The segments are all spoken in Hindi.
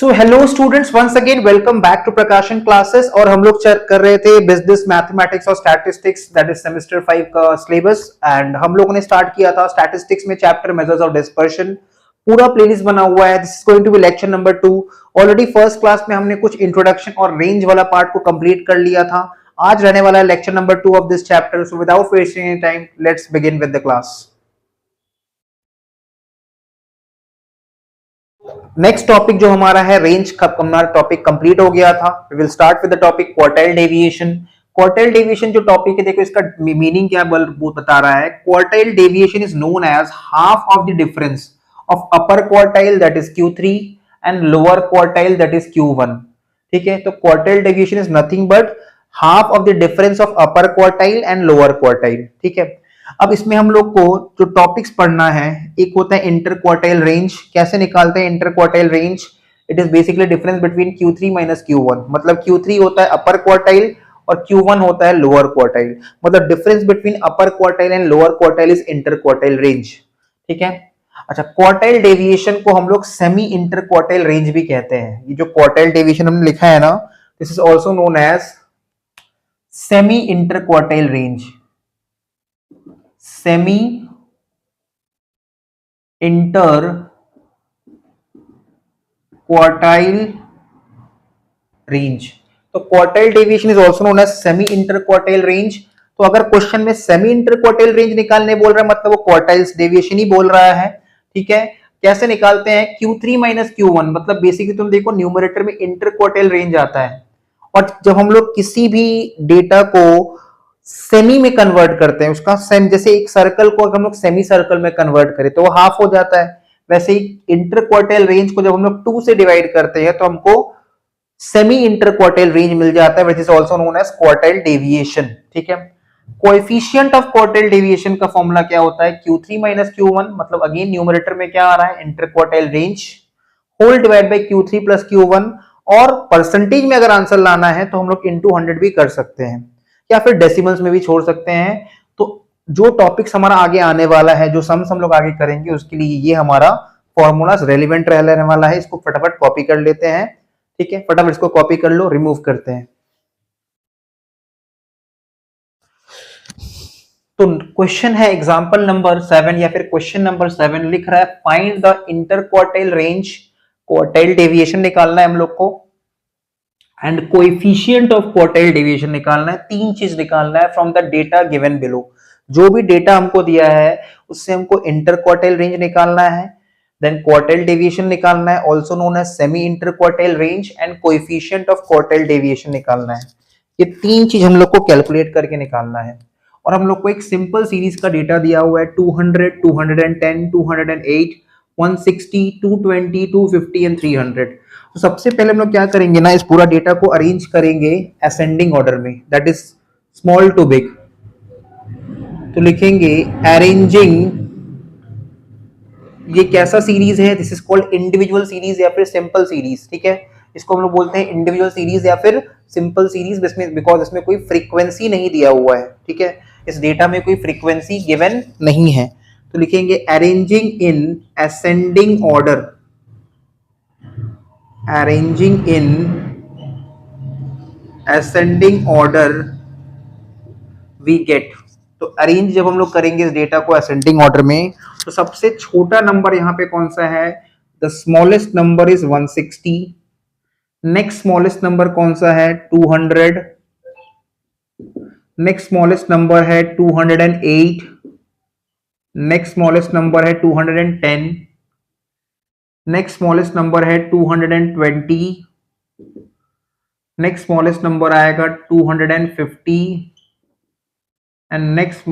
So hello students, once again welcome back to Prakashan classes. और हम लोग चेक कर रहे थे बिजनेस मैथमेटिक्स और स्टैटिस्टिक्स, दैट इज सेमेस्टर 5 का सिलेबस। एंड हम लोगों ने स्टार्ट किया था स्टैटिस्टिक्स में चैप्टर मेजर्स ऑफ डिस्पर्शन। पूरा प्लेलिस्ट बना हुआ है। This is going to be lecture number 2। Already first class में हमने कुछ इंट्रोडक्शन और रेंज वाला पार्ट को कंप्लीट कर लिया था। आज रहने वाला है lecture number 2 of this chapter. So without wasting any time, let's begin with the class. Next topic जो हमारा है रेंज का, हमारा टॉपिक कंप्लीट हो गया था। We will start with the topic quartile deviation. Quartile deviation जो टॉपिक है, देखो इसका मीनिंग क्या बता रहा है। Quartile deviation is known as half of the difference of upper quartile that is Q3 and lower quartile that is Q1। ठीक है, तो quartile deviation is nothing but half of the difference of upper quartile and lower quartile. ठीक है, अब इसमें हम लोग को जो टॉपिक्स पढ़ना है, एक होता है इंटर क्वार्टाइल रेंज। कैसे निकालते हैं inter quartile range? It is basically difference between Q3 minus Q1। मतलब Q3 होता है अपर क्वार्टाइल और Q1 होता है लोअर क्वार्टाइल। मतलब difference between upper quartile and lower quartile is inter quartile range. ठीक है, अच्छा, क्वार्टाइल डेविएशन को हम लोग सेमी इंटर क्वार्टाइल रेंज भी कहते हैं। ये जो क्वार्टाइल डेविएशन हमने लिखा है ना, this is also known as semi inter quartile range. Semi inter quartile range. तो quartile deviation is also known as semi inter quartile range. तो अगर क्वेश्चन में सेमी इंटर क्वार्टाइल रेंज निकालने बोल रहा है, मतलब वो क्वार्टाइल्स डेविएशन ही बोल रहा है। ठीक है, कैसे निकालते हैं? Q3 minus Q1। मतलब बेसिकली तुम देखो न्यूमरेटर में इंटर क्वार्टाइल रेंज आता है, और जब हम लोग किसी भी डेटा को सेमी में कन्वर्ट करते हैं, उसका सेम, जैसे एक सर्कल को अगर हम लोग सेमी सर्कल में कन्वर्ट करें तो वो हाफ हो जाता है। वैसे ही इंटर क्वार्टाइल रेंज को जब हम लोग 2 से डिवाइड करते हैं तो हमको सेमी इंटर क्वार्टाइल रेंज मिल जाता है, which is also known as quartile deviation. ठीक है, कोएफिशिएंट ऑफ क्वार्टाइल डेविएशन का फॉर्मूला क्या होता है? Q3 minus Q1। मतलब अगेन न्यूमरेटर में क्या आ रहा है? Inter quartile range whole divide by Q3 plus Q1। और परसेंटेज में अगर आंसर लाना है तो हम लोग इनटू 100 भी कर सकते हैं, या फिर डेसिमल्स में भी छोड़ सकते हैं। तो जो टॉपिक्स हमारा आगे आने वाला है, जो सम्स हम लोग आगे करेंगे, उसके लिए ये हमारा फॉर्मूला रेलेवेंट रहने वाला है। इसको फटाफट कॉपी कर लेते हैं। ठीक है, फटाफट इसको कॉपी कर लो, रिमूव करते हैं। तो क्वेश्चन है एग्जांपल नंबर 7 या फिर क्वेश्चन नंबर 7 लिख रहा है find the inter quartile range. Quartile deviation निकालना है हम लोग को, and coefficient of quartile deviation निकालना है। 3 चीज निकालना है from the data given below. जो भी डेटा हमको दिया है उससे हमको इंटर क्वार्टाइल रेंज निकालना है, देन क्वार्टाइल डेविएशन निकालना है, also known as semi inter quartile range, and coefficient of quartile deviation निकालना है। ये 3 चीज हम लोग को कैलकुलेट करके निकालना है। और हम लोग को एक सिंपल सीरीज का डेटा दिया हुआ है 200, 210, 208, 160, 220, 250 एंड 300। तो सबसे पहले हम लोग क्या करेंगे ना, इस पूरा डेटा को अरेंज करेंगे असेंडिंग ऑर्डर में, that is small to big. तो लिखेंगे अरेंजिंग, ये कैसा सीरीज है? This is called individual series या फिर सिंपल सीरीज। ठीक है, इसको हम लोग बोलते हैं इंडिविजुअल सीरीज या फिर सिंपल सीरीज, बिकॉज इसमें कोई फ्रीक्वेंसी नहीं दिया हुआ है। ठीक है, इस डेटा में कोई फ्रीक्वेंसी गिवन नहीं है। तो लिखेंगे arranging in ascending order, arranging in ascending order we get। तो अरेंज जब हम लोग करेंगे इस डेटा को असेंडिंग ऑर्डर में, तो सबसे छोटा नंबर यहाँ पे कौन सा है? The smallest number is 160। Next smallest number कौन सा है? 200। नेक्स्ट स्मॉलेस्ट नंबर है 208। नेक्स्ट स्मॉलेस्ट नंबर है 210। नेक्स्ट स्मॉलेस्ट नंबर है 220। नेक्स्ट स्मॉलेस्ट नंबर आएगा 250, एंड नेक्स्ट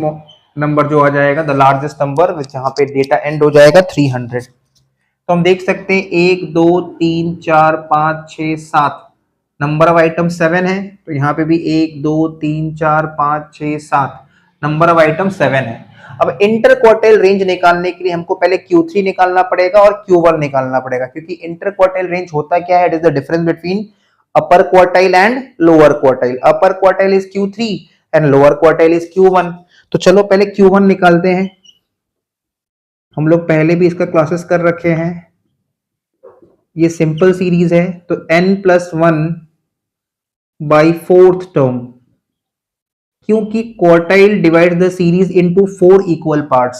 नंबर जो आ जाएगा द लार्जेस्ट नंबर, विच यहाँ पे डेटा एंड हो जाएगा 300। तो हम देख सकते हैं 1 2 3 4 5 6 7 नंबर ऑफ आइटम 7 है। तो यहाँ पे भी 1 2 3 4 5 6 7 नंबर ऑफ आइटम 7 है। अब इंटर क्वार्टाइल रेंज निकालने के लिए हमको पहले Q3 निकालना पड़ेगा और Q1 निकालना पड़ेगा, क्योंकि इंटर क्वार्टाइल रेंज होता क्या है? It is the difference between upper quartile and lower quartile. Upper quartile is Q3 and lower quartile is Q1। तो चलो पहले Q1 निकालते हैं। हम लोग पहले भी इसका क्लासेस कर रखे हैं। ये सिंपल सीरीज है तो n+1/4 टर्म, क्योंकि quartile divide the series into 4 equal parts.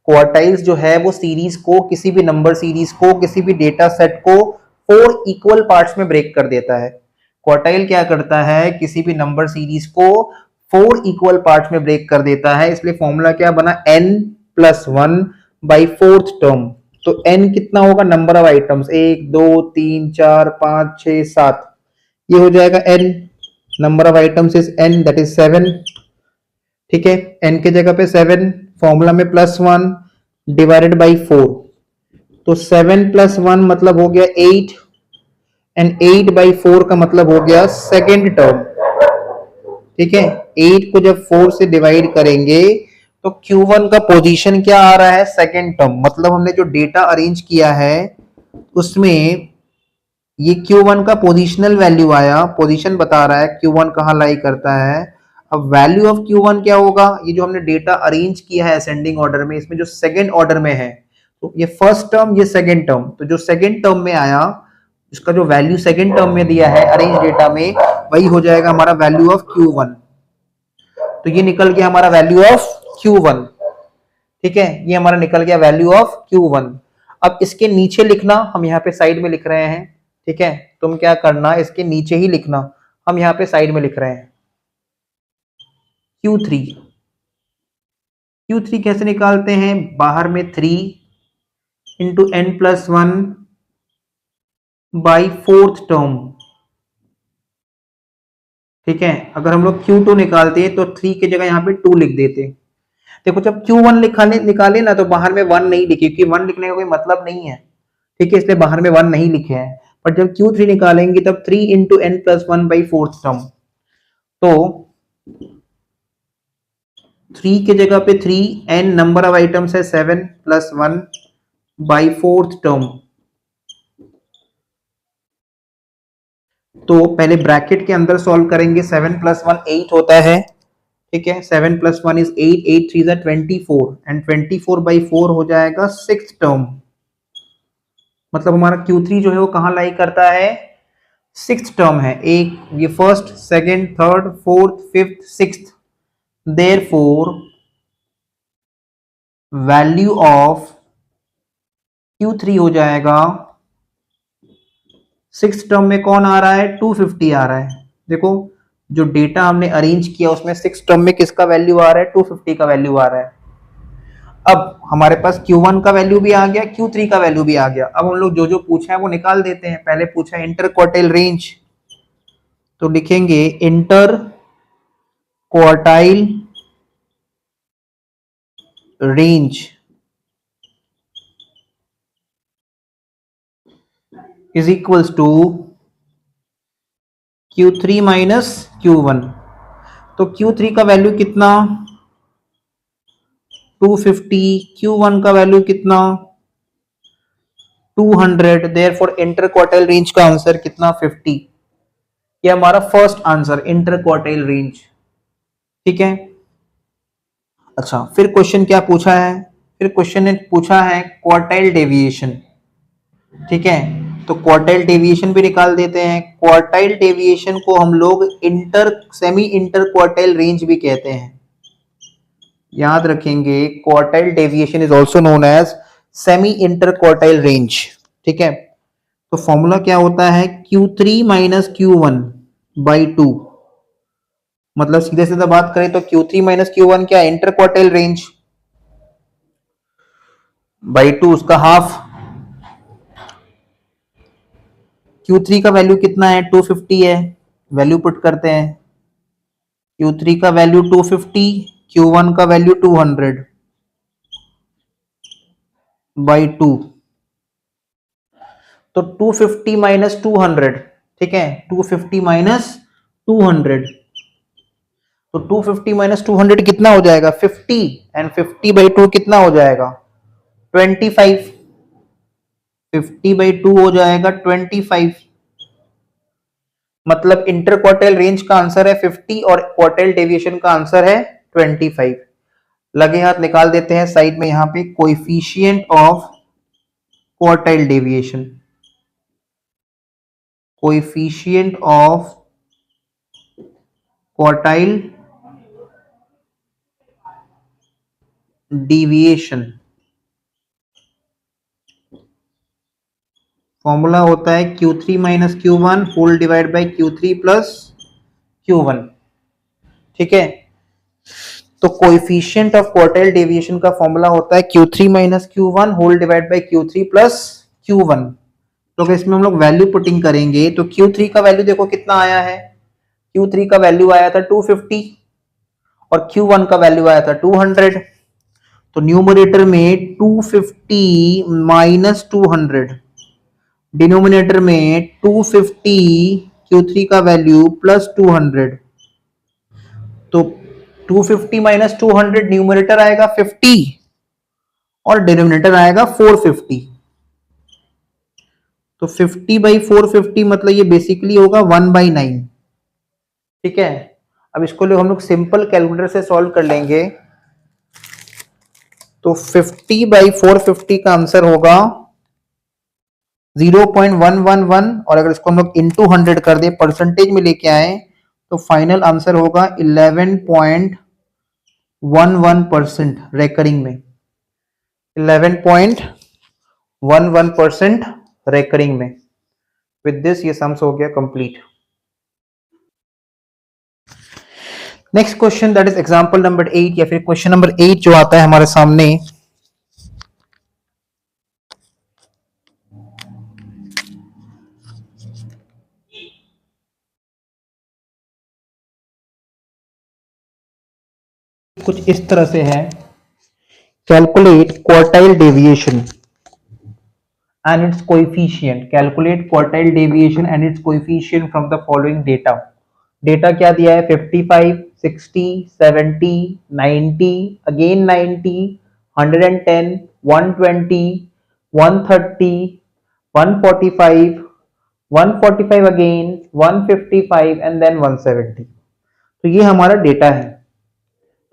Quartiles जो है वो सीरीज को, किसी भी नंबर सीरीज को, किसी भी डेटा सेट को 4 इक्वल पार्ट्स में ब्रेक कर देता है। क्वार्टाइल क्या करता है, किसी भी नंबर सीरीज को 4 इक्वल पार्ट्स में ब्रेक कर देता है। इसलिए फॉर्मूला क्या बना, n+1/4 टर्म। तो n कितना होगा, नंबर ऑफ आइटम्स, 1 2 3 4 5 6 7, ये हो जाएगा n। Number of items is n, that is 7। ठीक है, n के जगह पे 7, फॉर्मूला में +1 डिवाइडेड बाई 4, तो 7 + 1 मतलब हो गया 8, एंड 8/4 का मतलब हो गया सेकेंड टर्म। ठीक है, 8 को जब 4 से डिवाइड करेंगे तो Q1 का पोजीशन क्या आ रहा है, सेकेंड टर्म। मतलब हमने जो डेटा अरेंज किया है उसमें ये Q1 का पोजीशनल वैल्यू आया, पोजीशन बता रहा है Q1 कहां लाई करता है। अब वैल्यू ऑफ Q1 क्या होगा, ये जो हमने डेटा अरेंज किया है असेंडिंग ऑर्डर में, इसमें जो सेकेंड ऑर्डर में है, तो ये फर्स्ट टर्म, ये सेकेंड टर्म, तो जो सेकेंड टर्म में आया इसका जो वैल्यू सेकेंड टर्म में दिया है अरेंज डेटा में, वही हो जाएगा हमारा वैल्यू ऑफ Q1। तो ये निकल गया हमारा वैल्यू ऑफ Q1। ठीक है, ये हमारा निकल गया वैल्यू ऑफ Q1। अब इसके नीचे लिखना, हम यहाँ पे साइड में लिख रहे हैं। ठीक है, तुम क्या करना, इसके नीचे ही लिखना, हम यहाँ पे साइड में लिख रहे हैं Q3। Q3 कैसे निकालते हैं, बाहर में 3 इंटू n+1/4 टर्म। ठीक है, अगर हम लोग Q2 निकालते हैं तो 3 की जगह यहाँ पे 2 लिख देते। देखो जब Q1 निकाले ना तो बाहर में 1 नहीं लिखे, क्योंकि 1 लिखने का कोई मतलब नहीं है। ठीक है, इसलिए बाहर में 1 नहीं लिखे हैं। पर जब Q3 निकालेंगे तब 3 इंटू n+1/4 टर्म, तो 3 की जगह पे 3, n नंबर ऑफ आइटम्स है 7 + 1/4 टर्म। तो पहले ब्रैकेट के अंदर सॉल्व करेंगे, 7 + 1 8 होता है। ठीक है, 7 + 1 इज 8, 8 3 is 24, एंड 24/4 हो जाएगा 6th टर्म। मतलब हमारा Q3 जो है वो कहां लाई करता है, 6th टर्म है। एक ये first, second, third, fourth, fifth, sixth, therefore value of Q3 हो जाएगा, 6th टर्म में कौन आ रहा है, 250 आ रहा है। देखो जो डेटा हमने अरेंज किया उसमें 6th टर्म में किसका वैल्यू आ रहा है, 250 का वैल्यू आ रहा है। अब हमारे पास Q1 का वैल्यू भी आ गया, Q3 का वैल्यू भी आ गया। अब हम लोग जो जो पूछा है वो निकाल देते हैं। पहले पूछा इंटर क्वार्टाइल रेंज, तो लिखेंगे inter quartile range is equals to Q3 minus Q1। तो Q3 का वैल्यू कितना, 250, Q1 का वैल्यू कितना, 200, देयरफॉर इंटर क्वार्टाइल रेंज का आंसर कितना, 50। ये हमारा first answer, inter quartile range. ठीक है, अच्छा फिर क्वेश्चन क्या पूछा है, फिर क्वेश्चन ने पूछा है क्वार्टाइल डेविएशन। ठीक है, तो क्वार्टाइल डेविएशन भी निकाल देते हैं। क्वार्टाइल डेविएशन को हम लोग सेमी इंटर क्वार्टाइल रेंज भी कहते हैं, याद रखेंगे। Quartile deviation is also known as semi inter quartile range. ठीक है, तो फॉर्मूला क्या होता है, Q3 माइनस Q1/2। मतलब सीधे सीधे बात करें तो Q3 माइनस Q1 क्या, इंटर क्वार्टाइल रेंज, बाई 2 उसका हाफ। Q3 का वैल्यू कितना है, 250 है, वैल्यू पुट करते हैं। Q3 का वैल्यू 250, Q1 का वैल्यू 200/2, तो 250 माइनस 200। ठीक है, 250 माइनस 200, तो 250 माइनस 200 कितना हो जाएगा, 50, एंड 50/2 कितना हो जाएगा, 25। 50/2 हो जाएगा 25। मतलब इंटर क्वार्टाइल रेंज का आंसर है 50 और क्वार्टाइल डेविएशन का आंसर है 25। लगे हाथ निकाल देते हैं साइड में, यहां पे coefficient of quartile deviation. Coefficient of quartile deviation, formula होता है Q3 minus Q1 whole divide by Q3 plus Q1। ठीक है, तो कोएफिशिएंट ऑफ क्वार्टाइल डेविएशन का फॉर्मूला होता है Q3 minus Q1 whole divide by Q3 plus Q1। तो अगर इसमें हम लोग वैल्यू पुटिंग करेंगे तो Q3 का वैल्यू देखो कितना आया है, Q3 का वैल्यू आया था 250 और Q1 का वैल्यू आया था 200। तो न्यूमरेटर में 250 माइनस 200, डिनोमिनेटर में 250 Q3 का वैल्यू प्लस 200। तो 250 माइनस 200 न्यूमरेटर आएगा 50 और डिनोमिनेटर आएगा 450। तो 50 बाई 450 मतलब ये बेसिकली होगा 1/9। ठीक है, अब इसको हम लोग सिंपल कैलकुलेटर से सॉल्व कर लेंगे। तो 50 बाई 450 का आंसर होगा 0.111 और अगर इसको हम लोग इंटू 100 कर दे, परसेंटेज में लेके आए, तो फाइनल आंसर होगा 11.11% रेकरिंग में, 11.11% रेकरिंग में। विद दिस ये सम्स हो गया complete. Next question that is example number 8 या फिर क्वेश्चन नंबर 8 जो आता है हमारे सामने। कुछ इस तरह से है, calculate quartile deviation and its coefficient, calculate quartile deviation and its coefficient from the following data। Data क्या दिया है, 55, 60, 70, 90, अगेन 90, 110, 120, 130, 145, 145 अगेन, 155 एंड देन 170। तो ये हमारा डेटा है।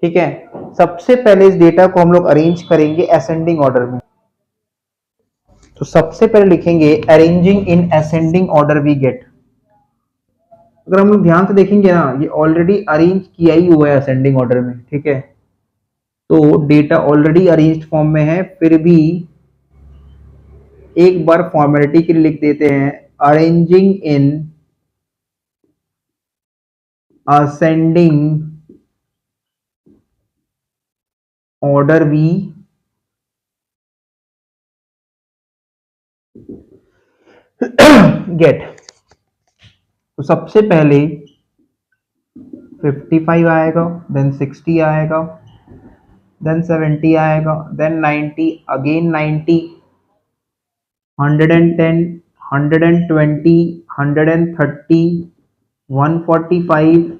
ठीक है, सबसे पहले इस डेटा को हम लोग अरेंज करेंगे असेंडिंग ऑर्डर में। तो सबसे पहले लिखेंगे arranging in ascending order we get. अगर हम लोग ध्यान से देखेंगे ना, ये ऑलरेडी अरेंज किया ही हुआ है असेंडिंग ऑर्डर में। ठीक है, तो डेटा ऑलरेडी अरेंज्ड फॉर्म में है, फिर भी एक बार फॉर्मेलिटी के लिए लिख देते हैं arranging in ascending order we get. तो सबसे पहले 55 आएगा, देन 60 आएगा, देन 70 आएगा, देन 90, अगेन 90, 110, 120, 130, 145,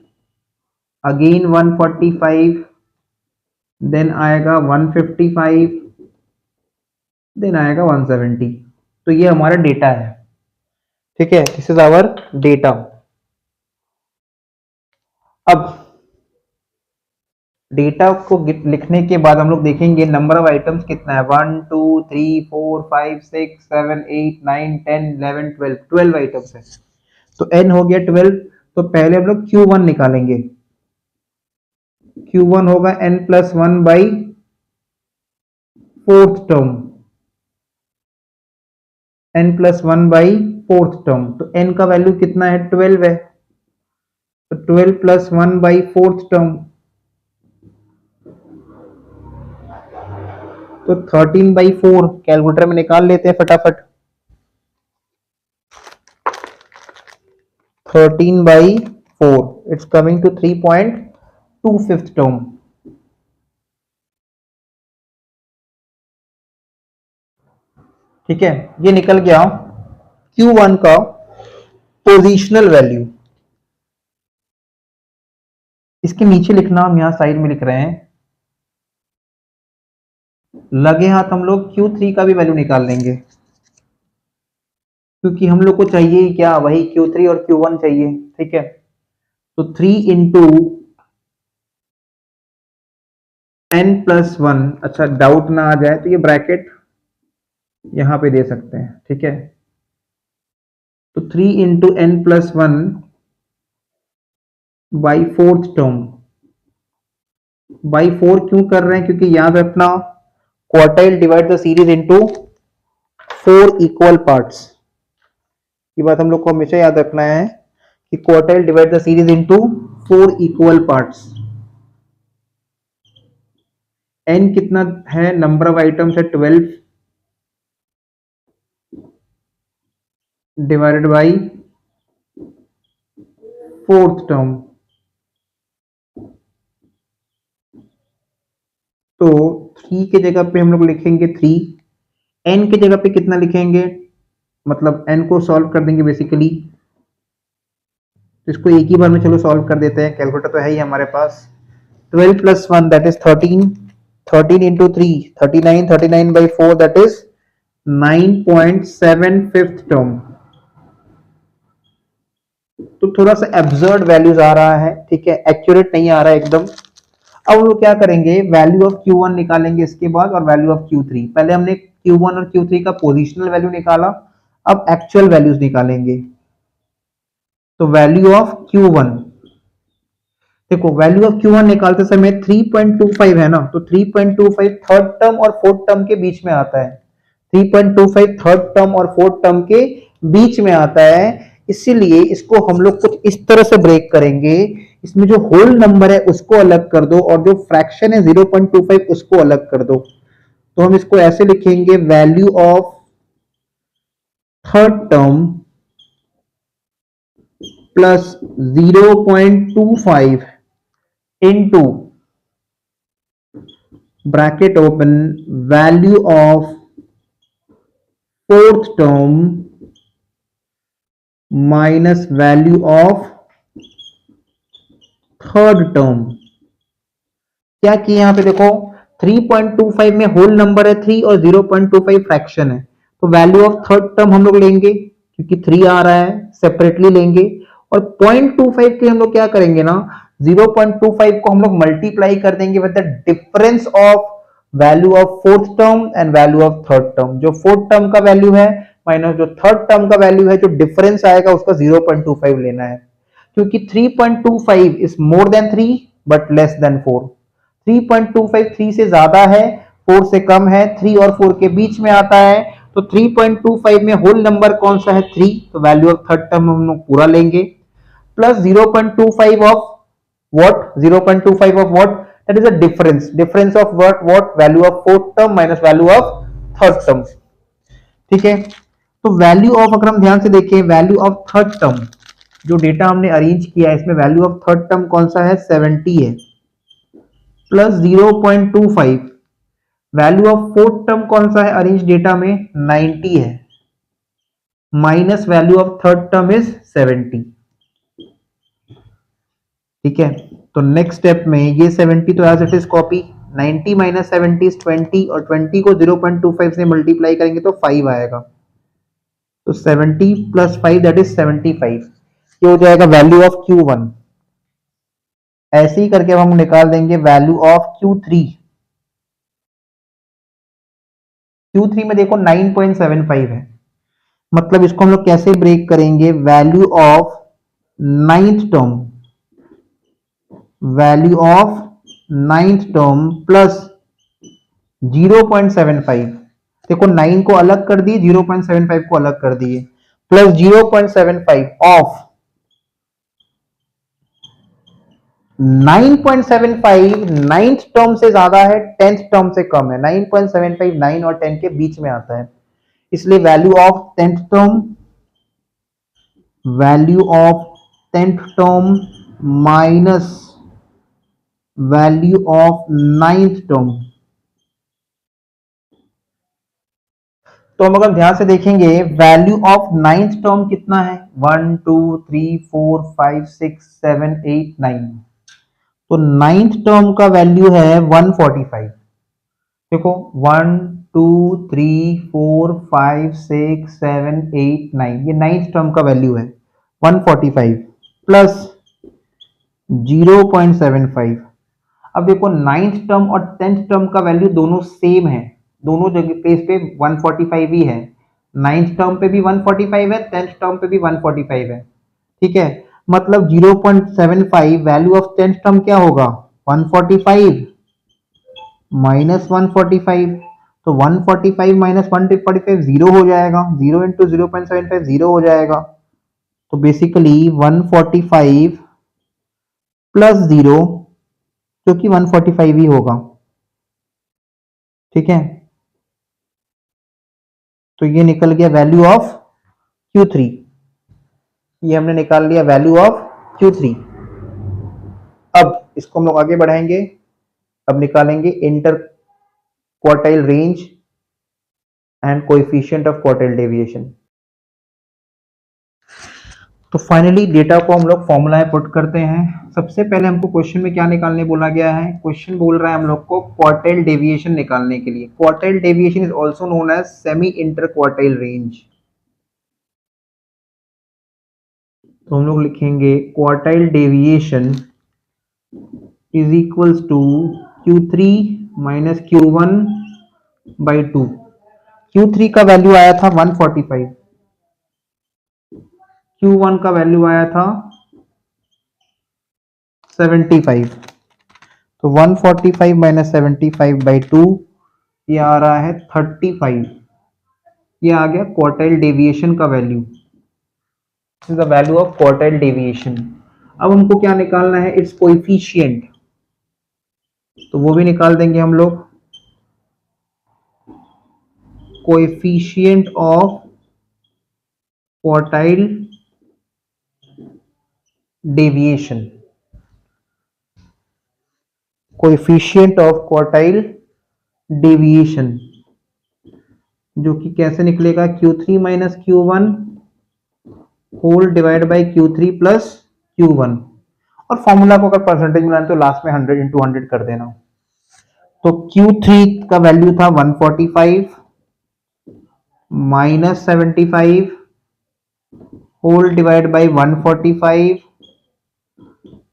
अगेन 145, देन आएगा 155, देन आएगा 170। तो ये हमारा डेटा है। ठीक है, दिस इज आवर डेटा। अब डेटा को लिखने के बाद हम लोग देखेंगे नंबर ऑफ आइटम्स कितना है, 1 2 3 4 5 6 7 8 9 10 11 12, 12 आइटम्स है। तो n हो गया 12। तो पहले हम लोग Q1 निकालेंगे। Q1 होगा n plus 1 by fourth term, n plus 1 by fourth term. तो n का वैल्यू कितना है, 12 है। तो 12 प्लस 1 बाई फोर्थ टर्म, तो 13/4 कैलकुलेटर में निकाल लेते हैं फटाफट। 13/4 इट्स कमिंग टू 3.25 टर्म। ठीक है, ये निकल गया Q1 का पोजिशनल वैल्यू। इसके नीचे लिखना, हम यहां साइड में लिख रहे हैं, लगे हाथ हम लोग Q3 का भी वैल्यू निकाल लेंगे, क्योंकि हम लोग को चाहिए क्या, वही Q3 और Q1 चाहिए। ठीक है, तो 3 इंटू n प्लस 1, अच्छा डाउट ना आ जाए तो ये ब्रैकेट यहां पे दे सकते हैं। ठीक है, तो तो 3 into n plus 1 by fourth term. By 4 क्यों कर रहे हैं? क्योंकि याद रखना quartile divide the series into 4 equal parts. ये बात हम लोग को हमेशा याद रखना है कि quartile divide the series into 4 equal parts. N कितना है? नंबर ऑफ आइटम्स है 12 डिवाइडेड बाई फोर्थ टर्म। तो 3 के जगह पे हम लोग लिखेंगे 3, एन के जगह पे कितना लिखेंगे? मतलब एन को सॉल्व कर देंगे बेसिकली। तो इसको एक ही बार में चलो सॉल्व कर देते हैं, कैलकुलेटर तो है ही हमारे पास। 12 plus 1 that is 13, 13 into 3 39, 39 by 4 that is 9.75 term. तो थोड़ा सा एब्सर्ड वैल्यूज आ रहा है, ठीक है, एक्यूरेट नहीं आ रहा है एकदम। अब हम लोग क्या करेंगे? वैल्यू ऑफ Q1 निकालेंगे इसके बाद, और वैल्यू ऑफ Q3। पहले हमने Q1 और Q3 का पोजिशनल वैल्यू निकाला, अब एक्चुअल वैल्यूज निकालेंगे। तो वैल्यू ऑफ Q1, देखो वैल्यू ऑफ Q1 निकालते समय 3.25 है ना, तो 3.25 थर्ड टर्म और फोर्थ टर्म के बीच में आता है। 3.25 थर्ड टर्म और फोर्थ टर्म के बीच में आता है, इसीलिए इसको हम लोग कुछ इस तरह से ब्रेक करेंगे। इसमें जो होल नंबर है उसको अलग कर दो, और जो फ्रैक्शन है 0.25 उसको अलग कर दो। तो हम इसको ऐसे लिखेंगे, value of third term plus 0.25 into bracket open value of fourth term minus value of third term। क्या किया यहां पे? देखो 3.25 में होल नंबर है 3 और 0.25 फ्रैक्शन है, तो वैल्यू ऑफ थर्ड टर्म हम लोग लेंगे क्योंकि 3 आ रहा है, सेपरेटली लेंगे। और 0.25 के हम लोग क्या करेंगे ना, 0.25 को हम लोग मल्टीप्लाई कर देंगे with the difference of value of fourth term and value of third term. जो फोर्थ टर्म का वैल्यू है माइनस जो थर्ड टर्म का वैल्यू है, जो डिफरेंस आएगा उसका 0.25 लेना है। क्योंकि 3.25 is more than 3 but less than 4। 3.25 3 से ज्यादा है, 4 से कम है, 3 और 4 के बीच में आता है। तो 3.25 में होल नंबर कौन सा है? 3, तो वैल्यू ऑफ थर्ड टर्म हम लोग पूरा लेंगे, plus 0.25 of what? 0.25 of what? That is a difference, difference of what? Value of fourth term minus value of third term. ठीक है, तो वैल्यू ऑफ, अगर हम ध्यान से देखें, वैल्यू ऑफ थर्ड टर्म जो डेटा हमने अरेंज किया है, इसमें वैल्यू ऑफ थर्ड टर्म कौन सा है? 70 है, plus 0.25। Value of fourth term कौन सा है अरेंज डेटा में? 90 है, minus value of third term is 70। ठीक है, तो नेक्स्ट स्टेप में ये 70 तो as it is copy, 90 minus 70 is 20, और 20 को 0.25 से मल्टीप्लाई करेंगे तो 5 आएगा। तो 70 प्लस 5 दैट इज 75। ये हो जाएगा वैल्यू ऑफ Q1। ऐसे ही करके हम निकाल देंगे वैल्यू ऑफ Q3। Q3 में देखो 9.75 है, मतलब इसको हम लोग कैसे ब्रेक करेंगे? Value of ninth term, value of ninth term plus 0.75। देखो 9 को अलग कर दिए, 0.75 को अलग कर दिए, प्लस 0.75 ऑफ 9.75 नाइन्थ टर्म से ज्यादा है, 10th टर्म से कम है। 9.75 9 और 10 के बीच में आता है, इसलिए value of 10th term, value of 10th term minus value of 9th term. तो हम अगर ध्यान से देखेंगे, वैल्यू ऑफ 9th टर्म कितना है? 1 2 3 4 5 6 7 8 9। तो 9th टर्म का वैल्यू है 145। देखो 1 2 3 4 5 6 7 8 9, ये 9th टर्म का वैल्यू है 145 प्लस 0.75। अब देखो 9th टर्म और 10th टर्म का वैल्यू दोनों सेम है, दोनों जगह पे इस पे 145 ही है, नाइन्थ टर्म पे भी 145 है, 10th टर्म पे भी 145 है। ठीक है, मतलब 0.75 वैल्यू ऑफ 10th टर्म क्या होगा, 145 माइनस 145। तो 145 माइनस 145 जीरो हो जाएगा, 0 इंटू 0.75 जीरो हो जाएगा। तो बेसिकली 145 प्लस जीरो, जो कि 145 ही होगा। ठीक है, तो ये निकल गया वैल्यू ऑफ Q3। ये हमने निकाल लिया वैल्यू ऑफ Q3। अब इसको हम लोग आगे बढ़ाएंगे, अब निकालेंगे inter quartile range and coefficient of quartile deviation. तो फाइनली डेटा को हम लोग फॉर्मूला में पुट करते हैं। सबसे पहले हमको क्वेश्चन में क्या निकालने बोला गया है, क्वेश्चन बोल रहा है हम लोग को क्वार्टाइल डेविएशन निकालने के लिए। Quartile deviation is also known as semi inter quartile range. तो हम लोग लिखेंगे quartile deviation is equals to Q3 minus Q1 by 2। Q3 का वैल्यू आया था 145, Q1 का वैल्यू आया था 75। तो 145 माइनस 75 बाई 2, ये आ रहा है 35। ये आ गया क्वार्टाइल डेविएशन का value, this is the value of quartile deviation. अब हमको क्या निकालना है, इट्स कोएफिशिएंट, तो वो भी निकाल देंगे हम लोग। Coefficient of quartile deviation, coefficient of quartile deviation, जो कि कैसे निकलेगा, Q3 minus Q1 whole divide by Q3 plus Q1। और फॉर्मूला को अगर परसेंटेज में लाए तो लास्ट में 100 इंटू 100 कर देना। तो Q3 का वैल्यू था 145 minus 75 whole divide by 145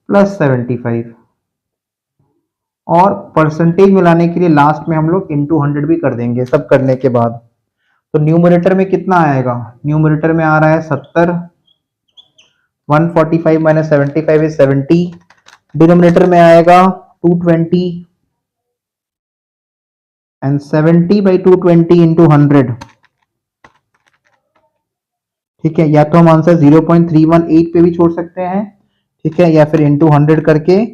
plus 75, और परसेंटेज मिलाने के लिए लास्ट में हम लोग इंटू 100 भी कर देंगे सब करने के बाद। तो न्यूमरेटर में कितना आएगा, न्यूमरेटर में आ रहा है 70, 145 माइनस 75 इज 70, डिनोमिनेटर में आएगा 220 एंड 70 बाई 220 इंटू 100। ठीक है, या तो हम आंसर 0.318 पे भी छोड़ सकते हैं, ठीक है, या फिर इंटू 100 करके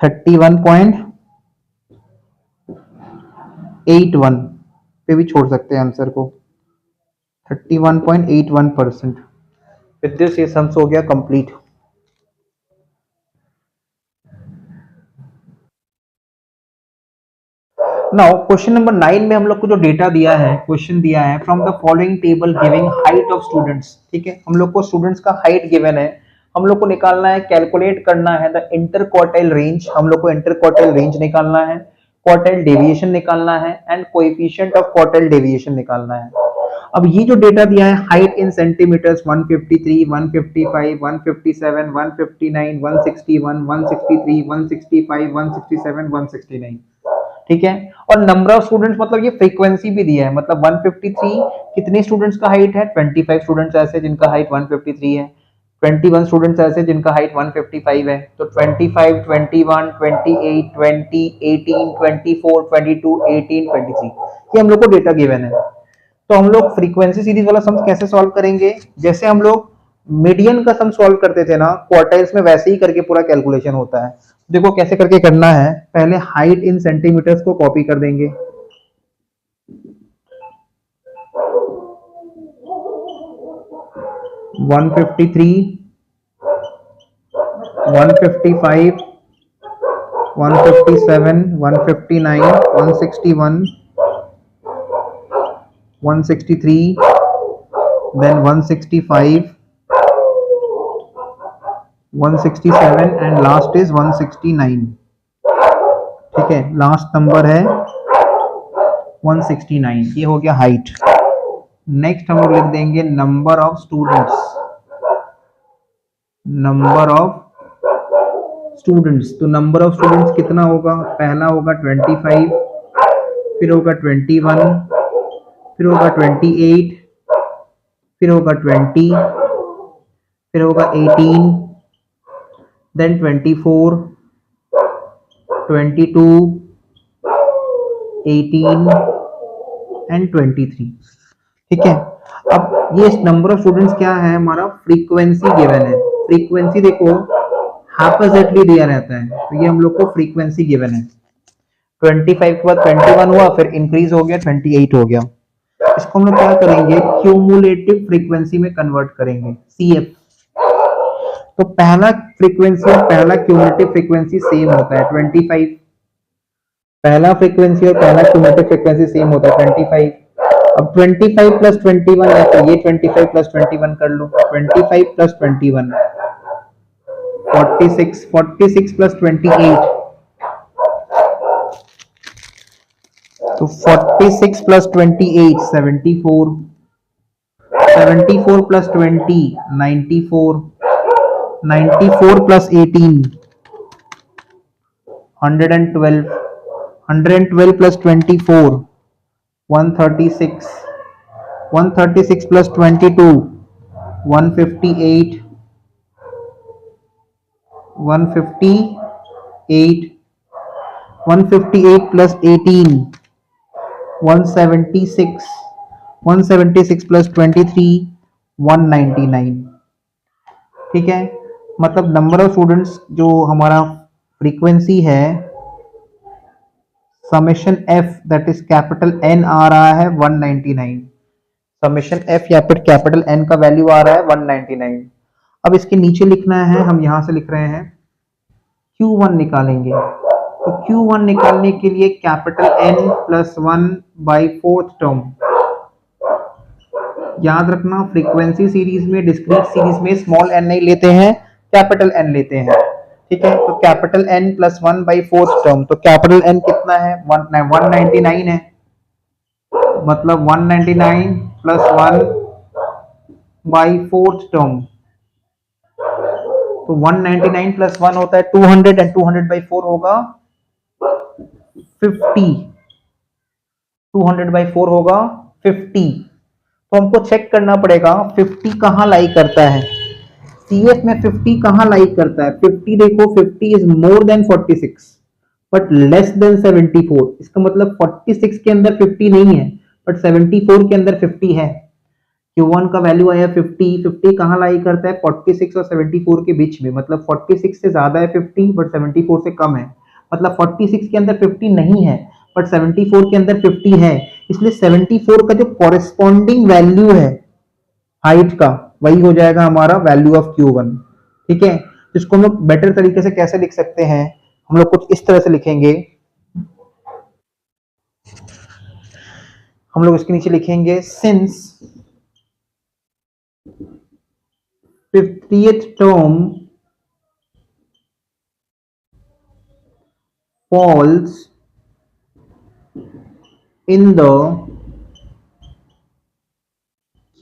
31.81 पे भी छोड़ सकते हैं आंसर को, 31.81%। विद दिस ये सम्स हो गया कंप्लीट। नाउ क्वेश्चन नंबर 9 में हम लोग को जो डेटा दिया है, क्वेश्चन दिया है from the following table giving height of students. ठीक है, हम लोग को स्टूडेंट्स का हाइट गिवन है, हम लोग को निकालना है, कैलकुलेट करना है द इंटर क्वार्टाइल रेंज। हम लोग को इंटर क्वार्टाइल रेंज निकालना है, क्वार्टाइल डेविएशन निकालना है and coefficient of quartile deviation निकालना है। अब ये जो डेटा दिया है, हाइट इन सेंटीमीटर्स 153, 155, 157, 159, 161, 163, 165, 167, 169। ठीक है, और नंबर ऑफ स्टूडेंट्स मतलब ये फ्रीक्वेंसी भी दिया है, मतलब 153 कितने स्टूडेंट्स का हाइट है, 25 स्टूडेंट्स ऐसे जिनका हाइट 153 है, 21 स्टूडेंट्स ऐसे जिनका हाइट 155 है। तो 25, 21, 28, 20, 18, 24, 22, 18, 23 ये हम लोग को डेटा गिवन है। तो हम लोग फ्रीक्वेंसी सीरीज वाला सम कैसे सॉल्व करेंगे, जैसे हम लोग मीडियन का सम सॉल्व करते थे ना क्वार्टाइल्स में, वैसे ही करके पूरा कैलकुलेशन होता है। देखो कैसे करके करना है, पहले हाइट इन सेंटीमीटर्स को कॉपी कर देंगे, one 153, 155, 157, 159, 161, 163, then 165, 167 and last is 169। ठीक है, लास्ट नंबर है 169, ये हो गया हाइट। नेक्स्ट हम लोग लिख देंगे number of students, number of students. तो नंबर ऑफ स्टूडेंट्स कितना होगा, पहला होगा 25, फिर होगा 21, फिर होगा 28, फिर होगा 20, फिर होगा 18, देन 24, 22, 18 एंड 23। ठीक है, अब ये नंबर ऑफ स्टूडेंट्स क्या है हमारा, फ्रीक्वेंसी गिवन है। फ्रीक्वेंसी देखो हापोजिटली दिया रहता है, तो ये हम लोग को फ्रीक्वेंसी गिवन है। 25 के बाद 21 हुआ, फिर इंक्रीज हो गया 28 हो गया। इसको हम लोग क्या करेंगे, क्यूमुलेटिव फ्रीक्वेंसी में कन्वर्ट करेंगे, सीएफ। तो पहला फ्रीक्वेंसी और पहला क्यूमुलेटिव फ्रीक्वेंसी सेम होता है 25। पहला फ्रीक्वेंसी और पहला क्यूमुलेटिव फ्रीक्वेंसी सेम होता है 25। अब 25 प्लस 21 है, तो ये 25 प्लस 21 कर लो, 25 प्लस 21 46, 46 प्लस 28, तो 46 plus 28 74, 74 plus 20 94, 94 plus 18 112, 112 plus 24 136, 136 plus 22 158, 158, 158 plus 18 176, 176 plus 23 199। ठीक है, मतलब नंबर ऑफ स्टूडेंट्स जो हमारा फ्रीक्वेंसी है summation F that is capital N आ रहा है 199। समेशन एफ या फिर कैपिटल एन का वैल्यू आ रहा है 199। अब इसके नीचे लिखना है, हम यहां से लिख रहे हैं Q1 निकालेंगे। तो Q1 निकालने के लिए capital N plus 1 by 4th term. याद रखना फ्रीक्वेंसी सीरीज में, डिस्क्रीट सीरीज में स्मॉल n नहीं लेते हैं, कैपिटल N लेते हैं। ठीक है, तो capital N plus 1 by 4th term, तो कैपिटल N कितना है 199 है, मतलब 199 प्लस 1 बाई 4th टर्म, तो 199 प्लस 1 होता है 200 एंड 200 बाई 4 होगा 50, 200 बाई 4 होगा 50। तो हमको चेक करना पड़ेगा 50 कहां लाई करता है, सीएफ में 50 कहां लाई करता है। 50 देखो 50 is more than 46 but less than 74। इसका मतलब 46 के अंदर 50 नहीं है बट 74 के अंदर 50 है। Q1 का वैल्यू आया 50, 50 कहां लाई करता है 46 और 74 के बीच में, मतलब 46 से ज्यादा है 50 बट 74 से कम है, मतलब 46 के अंदर 50 नहीं है बट 74 के अंदर 50 है, इसलिए 74 का जो कॉरेस्पॉन्डिंग वैल्यू है हाइट का वही हो जाएगा हमारा वैल्यू ऑफ Q1। ठीक है, इसको हम लोग बेटर तरीके से कैसे लिख सकते हैं, हम लोग कुछ इस तरह से लिखेंगे, हम लोग इसके नीचे लिखेंगे since 50th term falls in the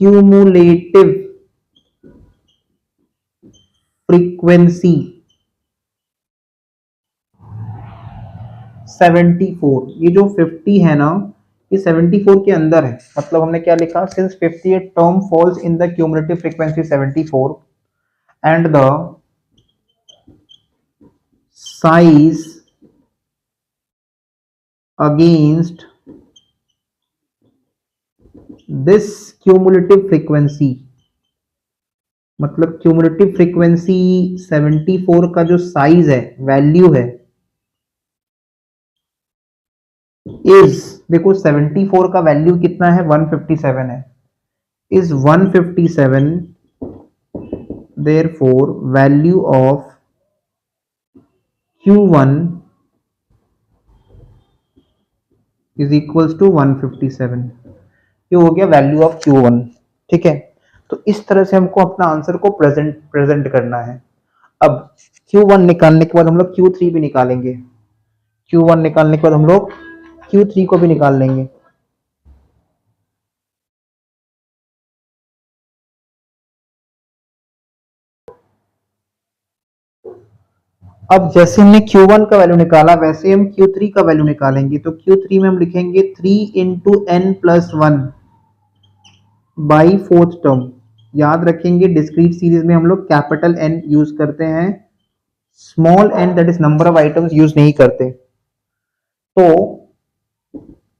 cumulative frequency 74। ये जो 50 है ना, ये 74 के अंदर है, मतलब हमने क्या लिखा, since 50th term falls in the cumulative frequency 74 and the size against this cumulative frequency, मतलब क्यूमुलेटिव फ्रीक्वेंसी 74 का जो साइज है, वैल्यू है, इज, देखो 74 का वैल्यू कितना है 157 है, is 157, therefore value of Q1 is equals to 157। ये हो गया वैल्यू ऑफ Q1। ठीक है, तो इस तरह से हमको अपना आंसर को प्रेजेंट करना है। अब Q1 निकालने के बाद हम लोग Q3 भी निकालेंगे, Q1 निकालने के बाद हम लोग Q3 को भी निकाल लेंगे। अब जैसे हमने Q1 का वैल्यू निकाला वैसे हम Q3 का वैल्यू निकालेंगे। तो Q3 में हम लिखेंगे 3 into n plus 1, by fourth term. याद रखेंगे डिस्क्रीट सीरीज में हम लोग कैपिटल एन यूज करते हैं, small n that is number of items use नहीं करते। तो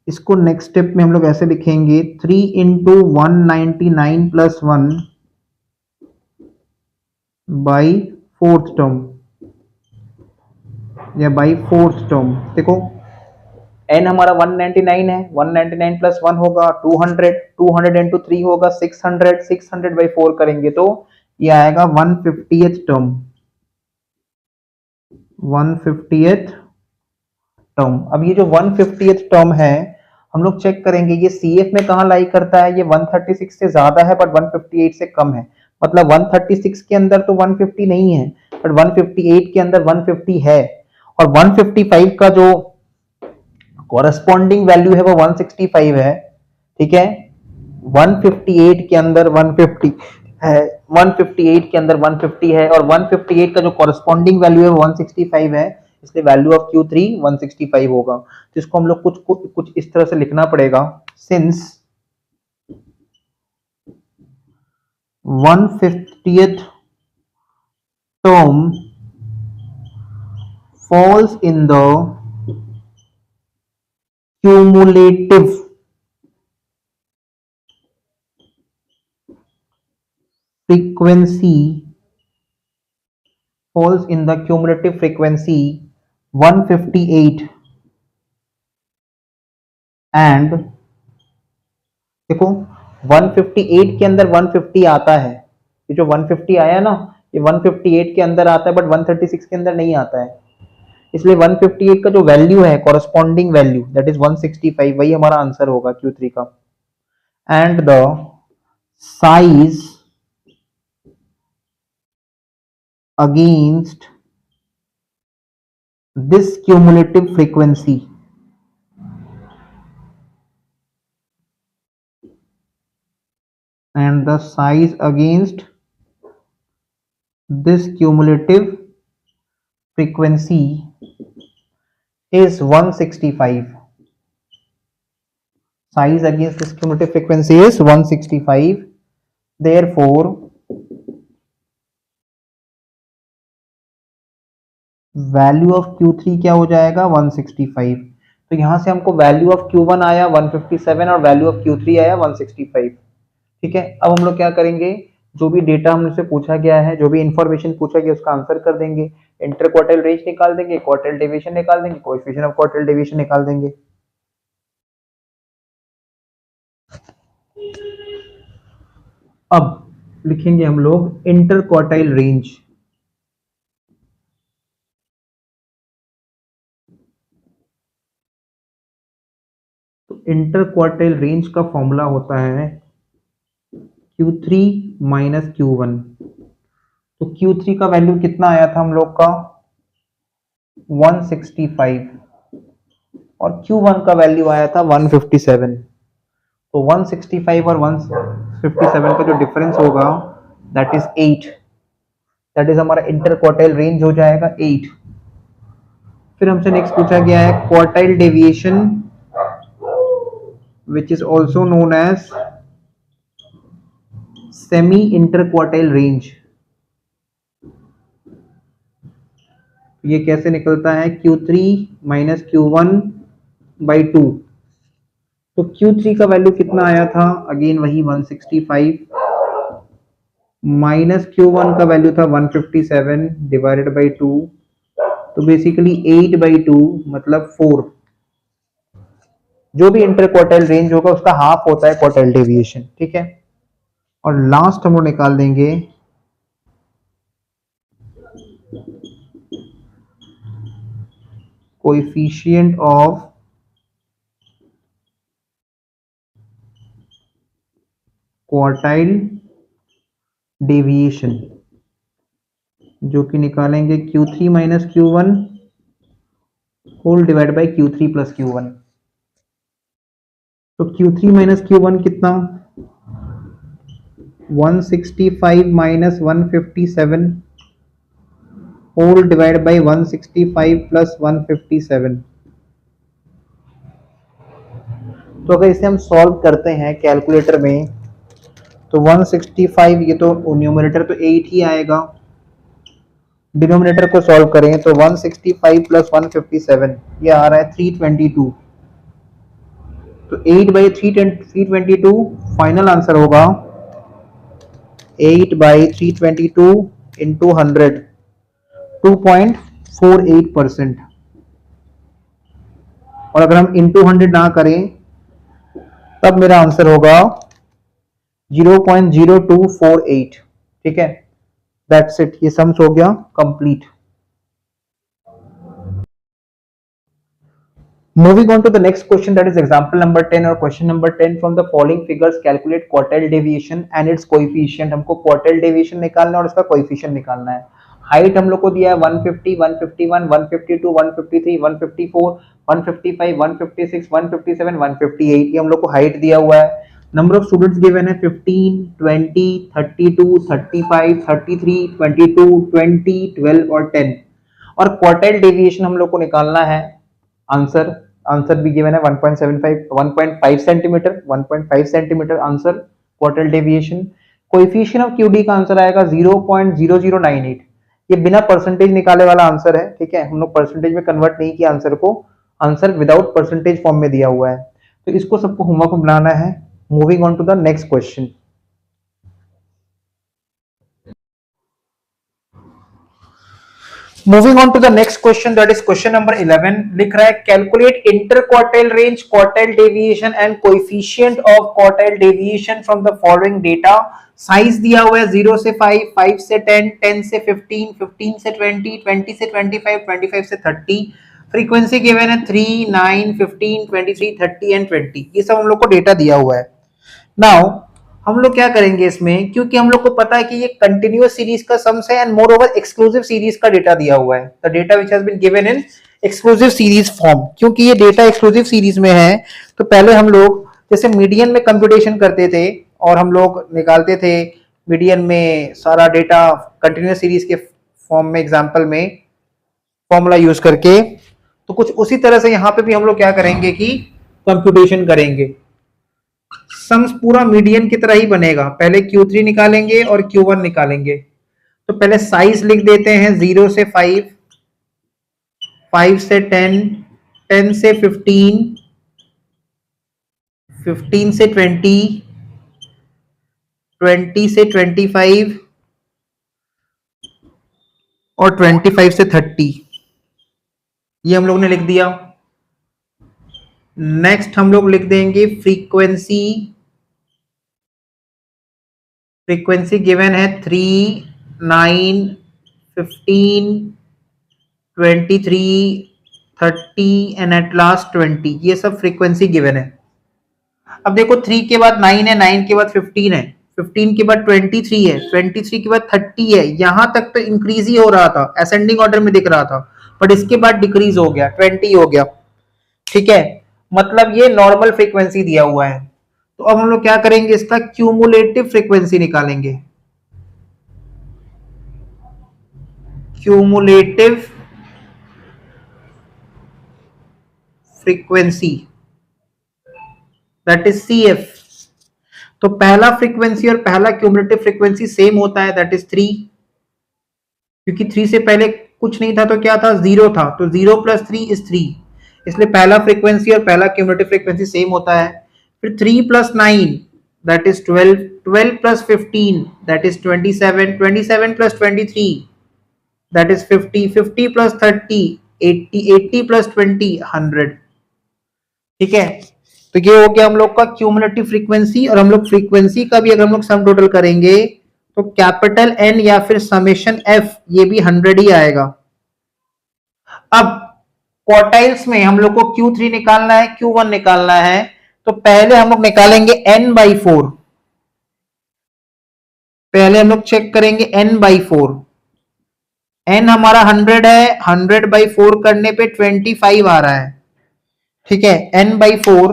इसको नेक्स्ट स्टेप में हम लोग ऐसे लिखेंगे 3 into 199 plus 1 by fourth term या बाई फोर्थ टर्म। देखो n हमारा 199 है, 199 प्लस 1 होगा 200, 200 इंटू 3 होगा 600, 600 बाई 4 करेंगे तो ये आएगा 150th टर्म, 150th टर्म। अब ये जो 150th टर्म है हम लोग चेक करेंगे ये CF में कहाँ लाई करता है, ये 136 से ज्यादा है बट 158 से कम है। मतलब 136 के अंदर तो 150 नहीं है बट 158 के अंदर 150 है, और 155 का जो कॉरेस्पॉन्डिंग वैल्यू है वो 165 है। ठीक है, 158 के अंदर 150 है, 158 के अंदर 150 है और 158 का जो कॉरेस्पॉन्डिंग वैल्यू है वो 165 है, इसलिए वैल्यू ऑफ Q3 165 होगा। तो इसको हम लोग कुछ इस तरह से लिखना पड़ेगा, since 150th term falls in the cumulative frequency 158 and देखो 158 के अंदर 150 आता है, ये जो 150 आया ना ये 158 के अंदर आता है बट 136 के अंदर नहीं आता है, इसलिए 158 का जो वैल्यू है कॉरेस्पॉन्डिंग वैल्यू दैट इज 165, वही हमारा आंसर होगा Q3 का। And the size against this cumulative frequency and the size against this cumulative frequency is 165. Size against this cumulative frequency is 165. Therefore, value of Q3 क्या हो जाएगा 165। तो यहां से हमको वैल्यू ऑफ Q1 आया 157 और वैल्यू ऑफ Q3 आया 165। ठीक है, अब हम लोग क्या करेंगे, जो भी डेटा हमसे पूछा गया है, जो भी इंफॉर्मेशन पूछा गया उसका आंसर कर देंगे, इंटर क्वार्टाइल रेंज निकाल देंगे, क्वार्टाइल डेविएशन निकाल देंगे, कोएफिशिएंट ऑफ क्वार्टाइल डेविएशन निकाल देंगे। अब लिखेंगे हम लोग इंटर क्वार्टाइल रेंज। तो इंटर क्वार्टाइल रेंज का फॉर्मूला होता है Q3 माइनस Q1। तो Q3 का वैल्यू कितना आया था हम लोग का 165 और Q1 का वैल्यू आया था 157। तो 165 और 157 का जो डिफरेंस होगा दैट इज 8, दैट इज हमारा इंटर क्वार्टाइल रेंज हो जाएगा 8। फिर हमसे नेक्स्ट पूछा गया है quartile deviation which is also known as semi interquartile range। ये कैसे निकलता है Q3 माइनस Q1 बाई 2। तो Q3 का वैल्यू कितना आया था, अगेन वही 165 माइनस Q1 का वैल्यू था 157 डिवाइडेड बाई 2, तो बेसिकली 8 बाई 2 मतलब 4। जो भी इंटर क्वार्टाइल रेंज होगा उसका हाफ होता है क्वार्टाइल डेविएशन। ठीक है, और लास्ट हम लोग निकाल देंगे कोएफिशिएंट ऑफ क्वार्टाइल डेविएशन, जो कि निकालेंगे Q3 minus Q1 whole divide by Q3 plus Q1। तो Q3 माइनस Q1 कितना 165 minus 157 whole divide by 165 plus 157। तो अगर इसे हम सॉल्व करते हैं कैलकुलेटर में तो 165, ये तो न्यूमरेटर तो 8 ही आएगा, डिनोमिनेटर को सॉल्व करें तो 165 प्लस 157 ये आ रहा है 322, तो 8/322 फाइनल आंसर होगा 8/322 इंटू 100, 2.48%। और अगर हम इंटू 100 ना करें तब मेरा आंसर होगा 0.0248। ठीक है, दैट्स इट, ये सम्स हो गया complete. Moving on to the next question, that is example number 10 or question number 10. From the following figures calculate quartile deviation and its coefficient। हमको quartile deviation निकालना है और इसका coefficient निकालना है। हाइट हम लोग को दिया है 150, 151, 152, 153, 154, 155, 156, 157, 158, ये हम लोग को हाइट दिया हुआ है। नंबर ऑफ स्टूडेंट्स गिवन है 15, 20, 32, 35, 33, 22, 20, 12 और 10। और क्वार्टाइल डेविएशन हम लोग को निकालना है। आंसर भी गिवन है 1.5 centimetre, 1.5 centimetre answer quartile deviation. Coefficient of QD का आंसर आएगा 0.0098। ये बिना परसेंटेज निकाले वाला आंसर है। ठीक है, हम लोग परसेंटेज में कन्वर्ट नहीं किया आंसर को, आंसर विदाउट परसेंटेज फॉर्म में दिया हुआ है। तो इसको सबको होमवर्क में बनाना है। Moving on to the next question. Moving on to the next question, that is question number 11। लिख रहा है calculate interquartile range, quartile deviation and coefficient of quartile deviation from the following data. Size दिया हुआ है 0 से 5, 5 से 10, 10 से 15, 15 से 20, 20 से 25, 25 से 30। फ्रीक्वेंसी गिवन है 3, 9, 15, 23, 30 एंड 20। ये सब हम लोग को डेटा दिया हुआ है। नाउ हम लोग क्या करेंगे इसमें, क्योंकि हम लोग को पता है कि ये कंटिन्यूअस सीरीज का सम्स है and moreover exclusive series का डेटा दिया हुआ है। The data which has been given in exclusive series form. क्योंकि ये डेटा एक्सक्लूसिव सीरीज में है तो पहले हम लोग जैसे मीडियन में कंप्यूटेशन करते थे और हम लोग निकालते थे मीडियन में सारा डेटा कंटिन्यूअस सीरीज के फॉर्म में, एग्जाम्पल में फॉर्मूला यूज करके, तो कुछ उसी तरह से यहाँ पे भी हम लोग क्या करेंगे कि कंप्यूटेशन करेंगे। सम्स पूरा मीडियन की तरह ही बनेगा। पहले Q3 निकालेंगे और Q1 निकालेंगे। तो पहले साइज लिख देते हैं 0 से 5, 5 से 10, 10 से 15, 15 से 20, 20 से 25 और 25 से 30। ये हम लोग ने लिख दिया। नेक्स्ट हम लोग लिख देंगे फ्रीक्वेंसी। फ्रीक्वेंसी गिवन है 3, 9, 15, 23, 30 एंड एट लास्ट 20। ये सब फ्रीक्वेंसी गिवन है। अब देखो 3 के बाद 9 है, 9 के बाद 15 है, 15 के बाद 23 है, 23 के बाद 30 है। यहां तक तो इंक्रीज ही हो रहा था, असेंडिंग ऑर्डर में दिख रहा था, बट इसके बाद डिक्रीज हो गया, 20 हो गया। ठीक है, मतलब ये नॉर्मल फ्रीक्वेंसी दिया हुआ है। तो अब हम लोग क्या करेंगे, इसका क्यूमुलेटिव फ्रीक्वेंसी निकालेंगे। Cumulative frequency that is CF। तो पहला फ्रीक्वेंसी और पहला क्यूमुलेटिव फ्रीक्वेंसी सेम होता है, दैट इज 3। क्योंकि 3 से पहले कुछ नहीं था तो क्या था, 0 था, तो 0 + 3 = 3। इसलिए पहला फ्रीक्वेंसी और पहला क्यूमुलेटिव फ्रीक्वेंसी सेम होता है। फिर 3 + 9 that is 12, 12 + 15 that is 27, 27 + 23 that is 50, 50 + 30 80, 80 + 20 100। ठीक है, तो ये हो गया हम लोग का क्यूमुलेटिव फ्रीक्वेंसी। और हम लोग फ्रीक्वेंसी का भी अगर हम लोग सम टोटल करेंगे तो कैपिटल N या फिर समेशन F ये भी 100 ही आएगा। अब क्वार्टाइल्स में हम लोग को Q3 निकालना है, Q1 निकालना है। तो पहले हम लोग निकालेंगे N/4। पहले हम लोग चेक करेंगे N/4। N हमारा 100 है, 100/4 करने पे 25 आ रहा है। ठीक है, N/4।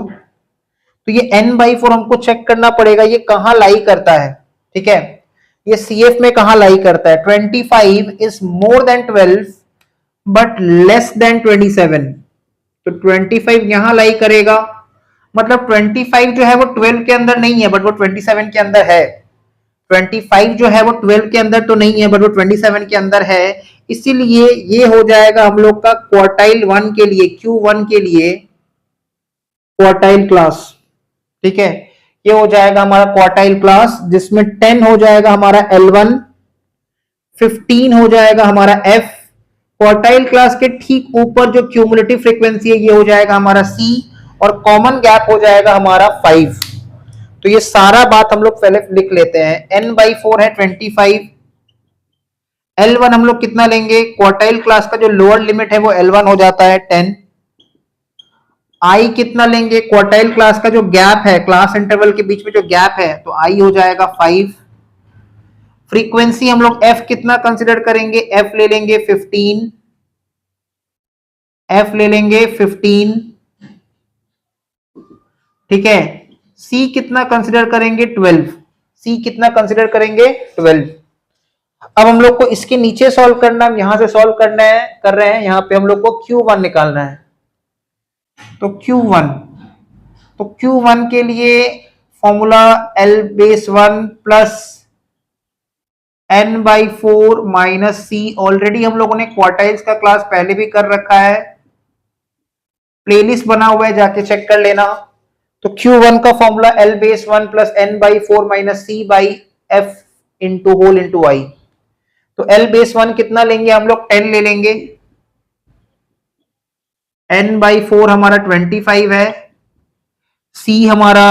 तो ये N/4 हमको चेक करना पड़ेगा ये कहां लाई करता है। ठीक है, ये CF में कहां लाई करता है। 25 is more than 12 but less than 27। तो 25 यहां लाई करेगा, मतलब 25 जो है वो 12 के अंदर नहीं है बट वो 27 के अंदर है। 25 जो है वो 12 के अंदर तो नहीं है, बट वो 27 के अंदर है, इसीलिए ये हो जाएगा हम लोग का क्वार्टाइल 1 के लिए, Q1 के लिए क्वार्टाइल क्लास। ठीक है, ये हो जाएगा हमारा क्वार्टाइल क्लास, जिसमें 10 हो जाएगा हमारा L1, 15 हो जाएगा हमारा F। क्वार्टाइल क्लास के ठीक ऊपर जो क्यूमुलेटिव फ्रीक्वेंसी है ये हो जाएगा हमारा C, और कॉमन गैप हो जाएगा हमारा 5। तो ये सारा बात हम लोग पहले लिख लेते हैं। n/4 है 25। L1 हम लोग कितना लेंगे, क्वार्टाइल क्लास का जो लोअर लिमिट है वो L1 हो जाता है 10। I कितना लेंगे, क्वार्टाइल क्लास का जो गैप है, क्लास इंटरवल के बीच में जो गैप है, तो I हो जाएगा 5। फ्रीक्वेंसी हम लोग F कितना कंसिडर करेंगे, F ले लेंगे 15, F ले लेंगे 15। ठीक है, C कितना कंसिडर करेंगे, 12। C कितना कंसिडर करेंगे, 12। अब हम लोग को इसके नीचे सॉल्व करना, हम यहां से सॉल्व करना है, कर रहे हैं, यहां पे हम लोग को Q1 निकालना है। तो Q1 के लिए formula L/1 plus n/4 minus C। Already हम लोगों ने क्वार्टाइल्स का क्लास पहले भी कर रखा है, प्लेलिस्ट बना हुआ है, जाके चेक कर लेना। तो Q1 का formula L/1 plus n/4 minus C by F into whole into I। तो L/1 कितना लेंगे हम लोग, 10 ले लेंगे। n/4 हमारा 25 है, C हमारा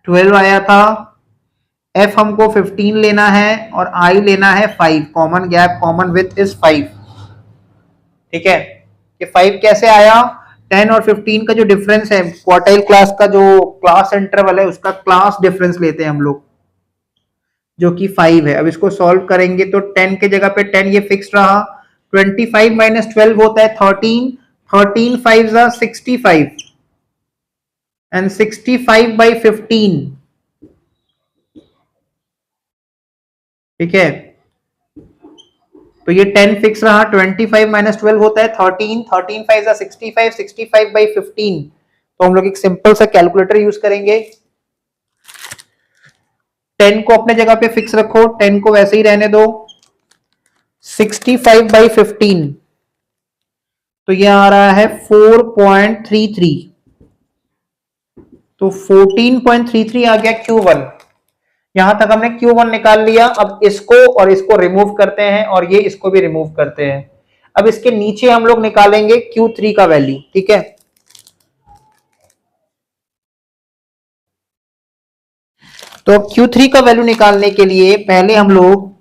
12 आया था, F हमको 15 लेना है, और I लेना है 5। Common gap, common width is 5। ठीक है, ये 5 कैसे आया, 10 और 15 का जो डिफरेंस है, क्वार्टाइल क्लास का जो क्लास इंटरवल है उसका क्लास डिफरेंस लेते हैं हम लोग, जो कि 5 है। अब इसको सॉल्व करेंगे तो 10 के जगह पे 10 ये फिक्स रहा, 25 माइनस 12 होता है 13, 13 5 65, एंड 65 बाई 15। ठीक है, तो ये 10 फिक्स रहा, 25 माइनस 12 होता है 13, 13 5 65, 65 बाई 15। तो हम लोग एक सिंपल सा कैलकुलेटर यूज करेंगे। 10 को अपने जगह पे फिक्स रखो, 10 को वैसे ही रहने दो, 65 बाई 15, तो ये आ रहा है 4.33। तो 14.33 आ गया Q1। यहां तक हमने Q1 निकाल लिया। अब इसको और इसको रिमूव करते हैं, और ये इसको भी रिमूव करते हैं। अब इसके नीचे हम लोग निकालेंगे Q3 का वैल्यू। ठीक है, तो Q3 का वैल्यू निकालने के लिए पहले हम लोग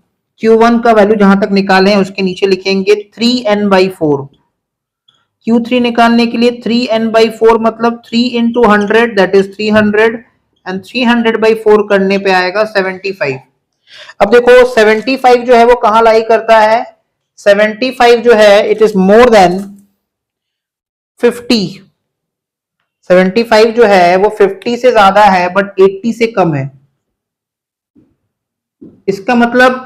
Q1 का वैल्यू जहां तक निकाले हैं उसके नीचे लिखेंगे 3n/4। Q3 निकालने के लिए 3n/4 मतलब 3 इंटू 100 दैट इज 300, एंड 300/4 करने पे आएगा 75। अब देखो 75 जो है वो कहां लाई करता है, 75 जो है इट इज मोर देन 50। 75 जो है वो 50 से ज्यादा है बट 80 से कम है। इसका मतलब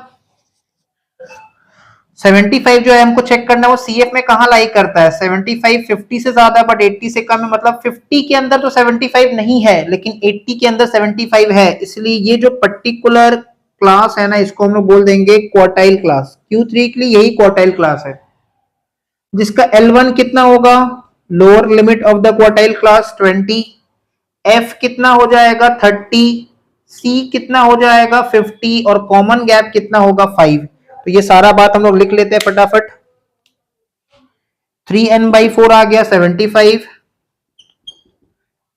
75 जो है हमको चेक करना है वो CF में कहां लाई करता है। 75 50 से ज्यादा बट 80 से कम है, मतलब 50 के अंदर तो 75 नहीं है लेकिन 80 के अंदर 75 है। इसलिए ये जो पर्टिकुलर क्लास है ना, इसको हम लोग बोल देंगे क्वार्टाइल क्लास। Q3 के लिए यही क्वार्टाइल क्लास है, जिसका L1 कितना होगा, lower limit of the quartile class 20, F कितना हो जाएगा 30, C कितना हो जाएगा 50, और कॉमन गैप कितना होगा 5। तो ये सारा बात हम लोग लिख लेते हैं फटाफट। 3n/4 आ गया 75,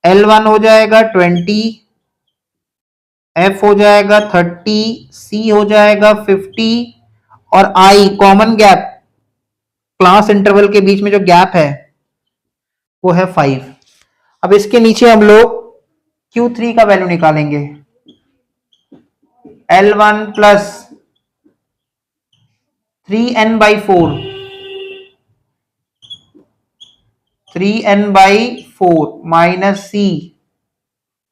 L1 हो जाएगा 20, F हो जाएगा 30, C हो जाएगा 50, और I common gap, class interval के बीच में जो गैप है वो है 5। अब इसके नीचे हम लोग Q3 का वैल्यू निकालेंगे। L1 plus 3n/4, 3n/4 minus C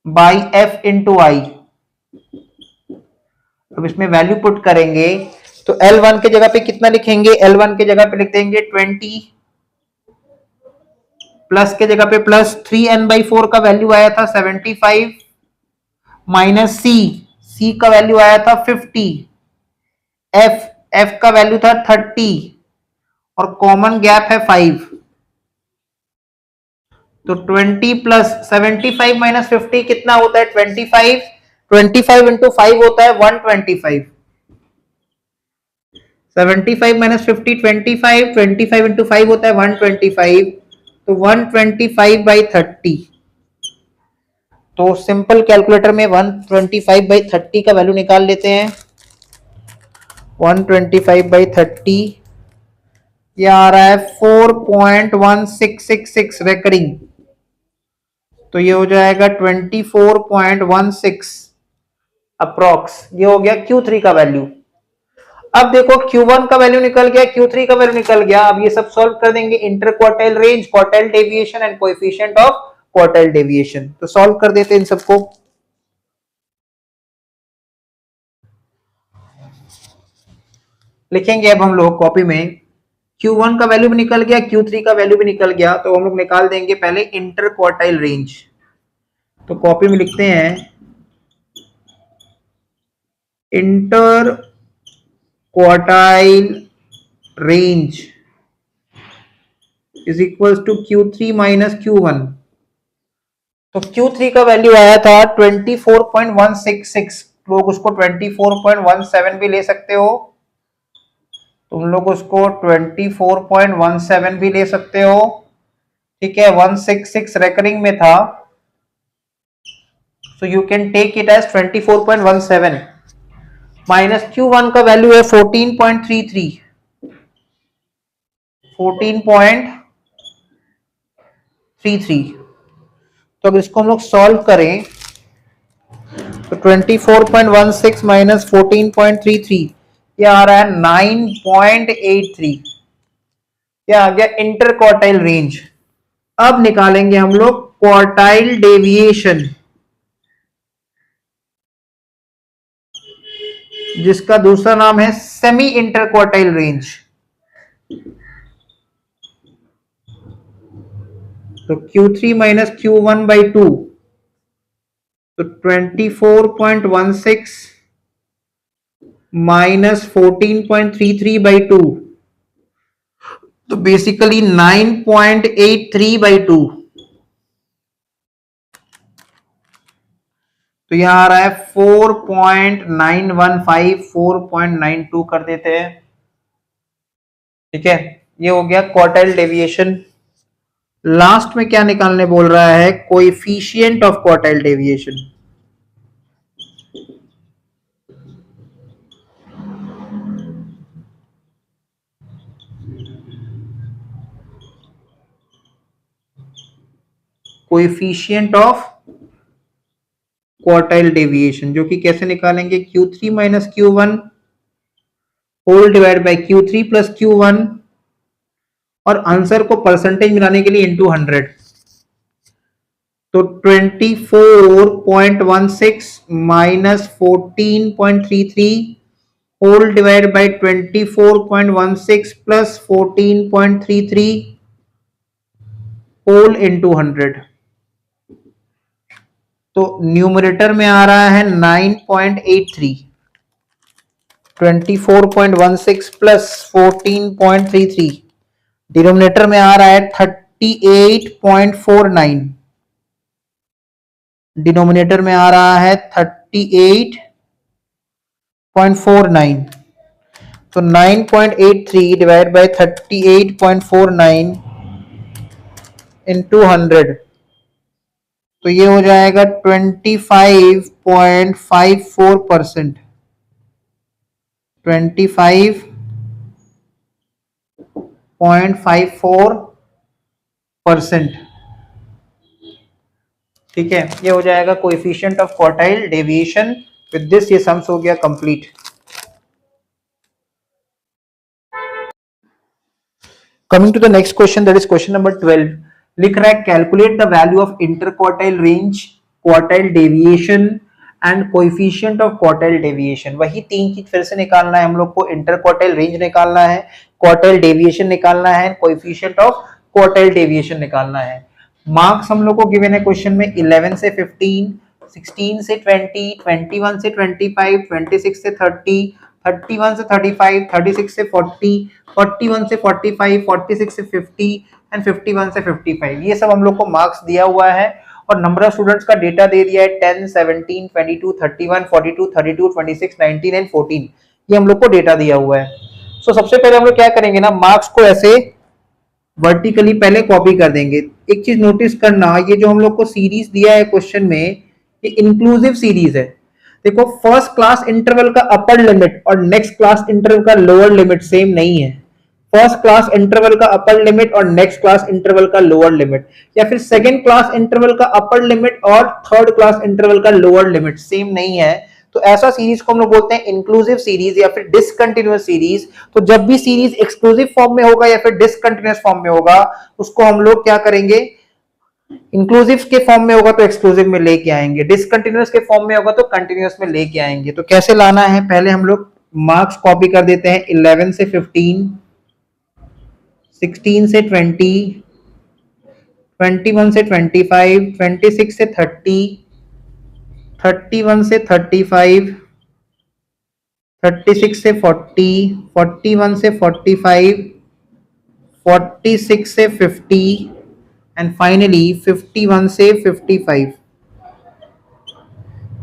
by F into I। अब इसमें वैल्यू पुट करेंगे तो L1 के जगह पे कितना लिखेंगे, L1 के जगह पे लिख देंगे 20, प्लस के जगह पे प्लस 3n/4 का वैल्यू आया था 75, माइनस C, सी का वैल्यू आया था 50, एफ का वैल्यू था 30 और कॉमन गैप है 5। तो 20 प्लस 75 माइनस 50 कितना होता है? 25। 25 इंटू 5 होता है 125। 75 माइनस 50 25, 25 इंटू 5 होता है 125। तो 125 बाई 30। तो सिंपल कैलकुलेटर में 125 बाई 30 का वैल्यू निकाल लेते हैं। 125 बाई 30 ये आ रहा है 4.1666 रेकरिंग। तो ये हो जाएगा 24.16 अप्रॉक्स। ये हो गया Q3 का वैल्यू। अब देखो Q1 का वैल्यू निकल गया, Q3 का वैल्यू निकल गया। अब ये सब सॉल्व कर देंगे, inter quartile range, quartile deviation and coefficient of quartile deviation. तो सॉल्व कर देते हैं इन सबको। लिखेंगे अब हम लोग कॉपी में, Q1 का वैल्यू भी निकल गया, Q3 का वैल्यू भी निकल गया। तो हम लोग निकाल देंगे पहले इंटर क्वार्टाइल रेंज। तो कॉपी में लिखते हैं inter quartile range is equals to Q3 minus Q1। तो Q3 का वैल्यू आया था 24.166। लोग उसको 24.17 भी ले सकते हो, तुम लोग उसको 24.17 भी ले सकते हो। ठीक है, 166 रेकरिंग में था, so you can take it as 24.17 minus Q1 का वैल्यू है 14.33। 14.33। तो अब इसको हम लोग सॉल्व करें तो 24.16 माइनस 14.33 ये आ रहा है 9.83। क्या आ गया? Inter quartile range. अब निकालेंगे हम लोग क्वार्टाइल डेविएशन, जिसका दूसरा नाम है सेमी इंटर क्वार्टाइल रेंज। तो Q3 माइनस Q1 बाई 2, तो 24.16 माइनस 14.33 बाई 2, तो बेसिकली 9.83 बाई 2। तो यहां आ रहा है 4.915, 4.92 कर देते हैं। ठीक है, ये हो गया क्वार्टाइल डेविएशन। लास्ट में क्या निकालने बोल रहा है? Coefficient of quartile deviation. Coefficient of quartile deviation, जो कि कैसे निकालेंगे? Q3 minus Q1 whole divide by Q3 plus Q1, और आंसर को परसेंटेज मिलाने के लिए इंटू 100। तो 24.16 minus 14.33 whole divide by 24.16 plus 14.33 whole into 100। तो न्यूमरेटर में आ रहा है 9.83। 24.16 प्लस 14.33 डिनोमिनेटर में आ रहा है 38.49। डिनोमिनेटर में आ रहा है 38.49। तो 9.83 डिवाइड बाय 38.49 इंटू 100, तो ये हो जाएगा 25.54%। 25.54%। ठीक है, ये हो जाएगा coefficient of quartile deviation. With this ये सम्स हो गया complete. Coming to the next question, that is question number 12। लिख रहा है calculate the value of inter quartile range, quartile deviation and coefficient of quartile deviation. वही तीन चीज फिर से निकालना है हम लोग को। इंटर क्वार्टाइल रेंज निकालना है, क्वार्टाइल डेविएशन निकालना है, कोएफिशिएंट ऑफ क्वार्टाइल डेविएशन निकालना है। मार्क्स हम लोग को गिवन है क्वेश्चन में 11 से 15, 16 से 20, 21 से 25, 26 से 30, 31 से 35, 36 से 40, 41 से 45, 46 से 50 एंड 51 से 55। ये सब हम लोग को मार्क्स दिया हुआ है और नंबर ऑफ स्टूडेंट्स का डेटा दे दिया है 10, 17, 22, 31, 42, 32, 26, 19 एंड 14। ये हम लोग को डेटा दिया हुआ है। सो सबसे पहले हम लोग क्या करेंगे ना, मार्क्स को ऐसे वर्टिकली पहले कॉपी कर देंगे। एक चीज नोटिस करना, ये जो हम लोग को सीरीज दिया है क्वेश्चन में, ये इंक्लूसिव सीरीज है। देखो फर्स्ट क्लास इंटरवल का अपर लिमिट और नेक्स्ट क्लास इंटरवल का लोअर लिमिट सेम नहीं है। फर्स्ट क्लास इंटरवल का अपर लिमिट और नेक्स्ट क्लास इंटरवल का लोअर लिमिट, या फिर सेकंड क्लास इंटरवल का अपर लिमिट और थर्ड क्लास इंटरवल का लोअर लिमिट सेम नहीं है। तो ऐसा सीरीज को हम लोग बोलते हैं इंक्लूसिव सीरीज या फिर डिसकंटिन्यूअस सीरीज। तो जब भी सीरीज एक्सक्लूसिव फॉर्म में होगा या फिर डिसकंटिन्यूअस फॉर्म में होगा, उसको हम लोग क्या करेंगे, इंक्लूसिव के फॉर्म में होगा तो एक्सक्लूसिव में लेके आएंगे, डिसकंटिन्यूअस के फॉर्म में होगा तो कंटिन्यूअस में लेके आएंगे। तो कैसे लाना है, पहले हम लोग मार्क्स कॉपी कर देते हैं 11 से 15, 16 से 20, 21 से 25, 26 से 30, 31 से 35, 36 से 40, 41 से 45, 46 से 50 एंड फाइनली 51 से 55।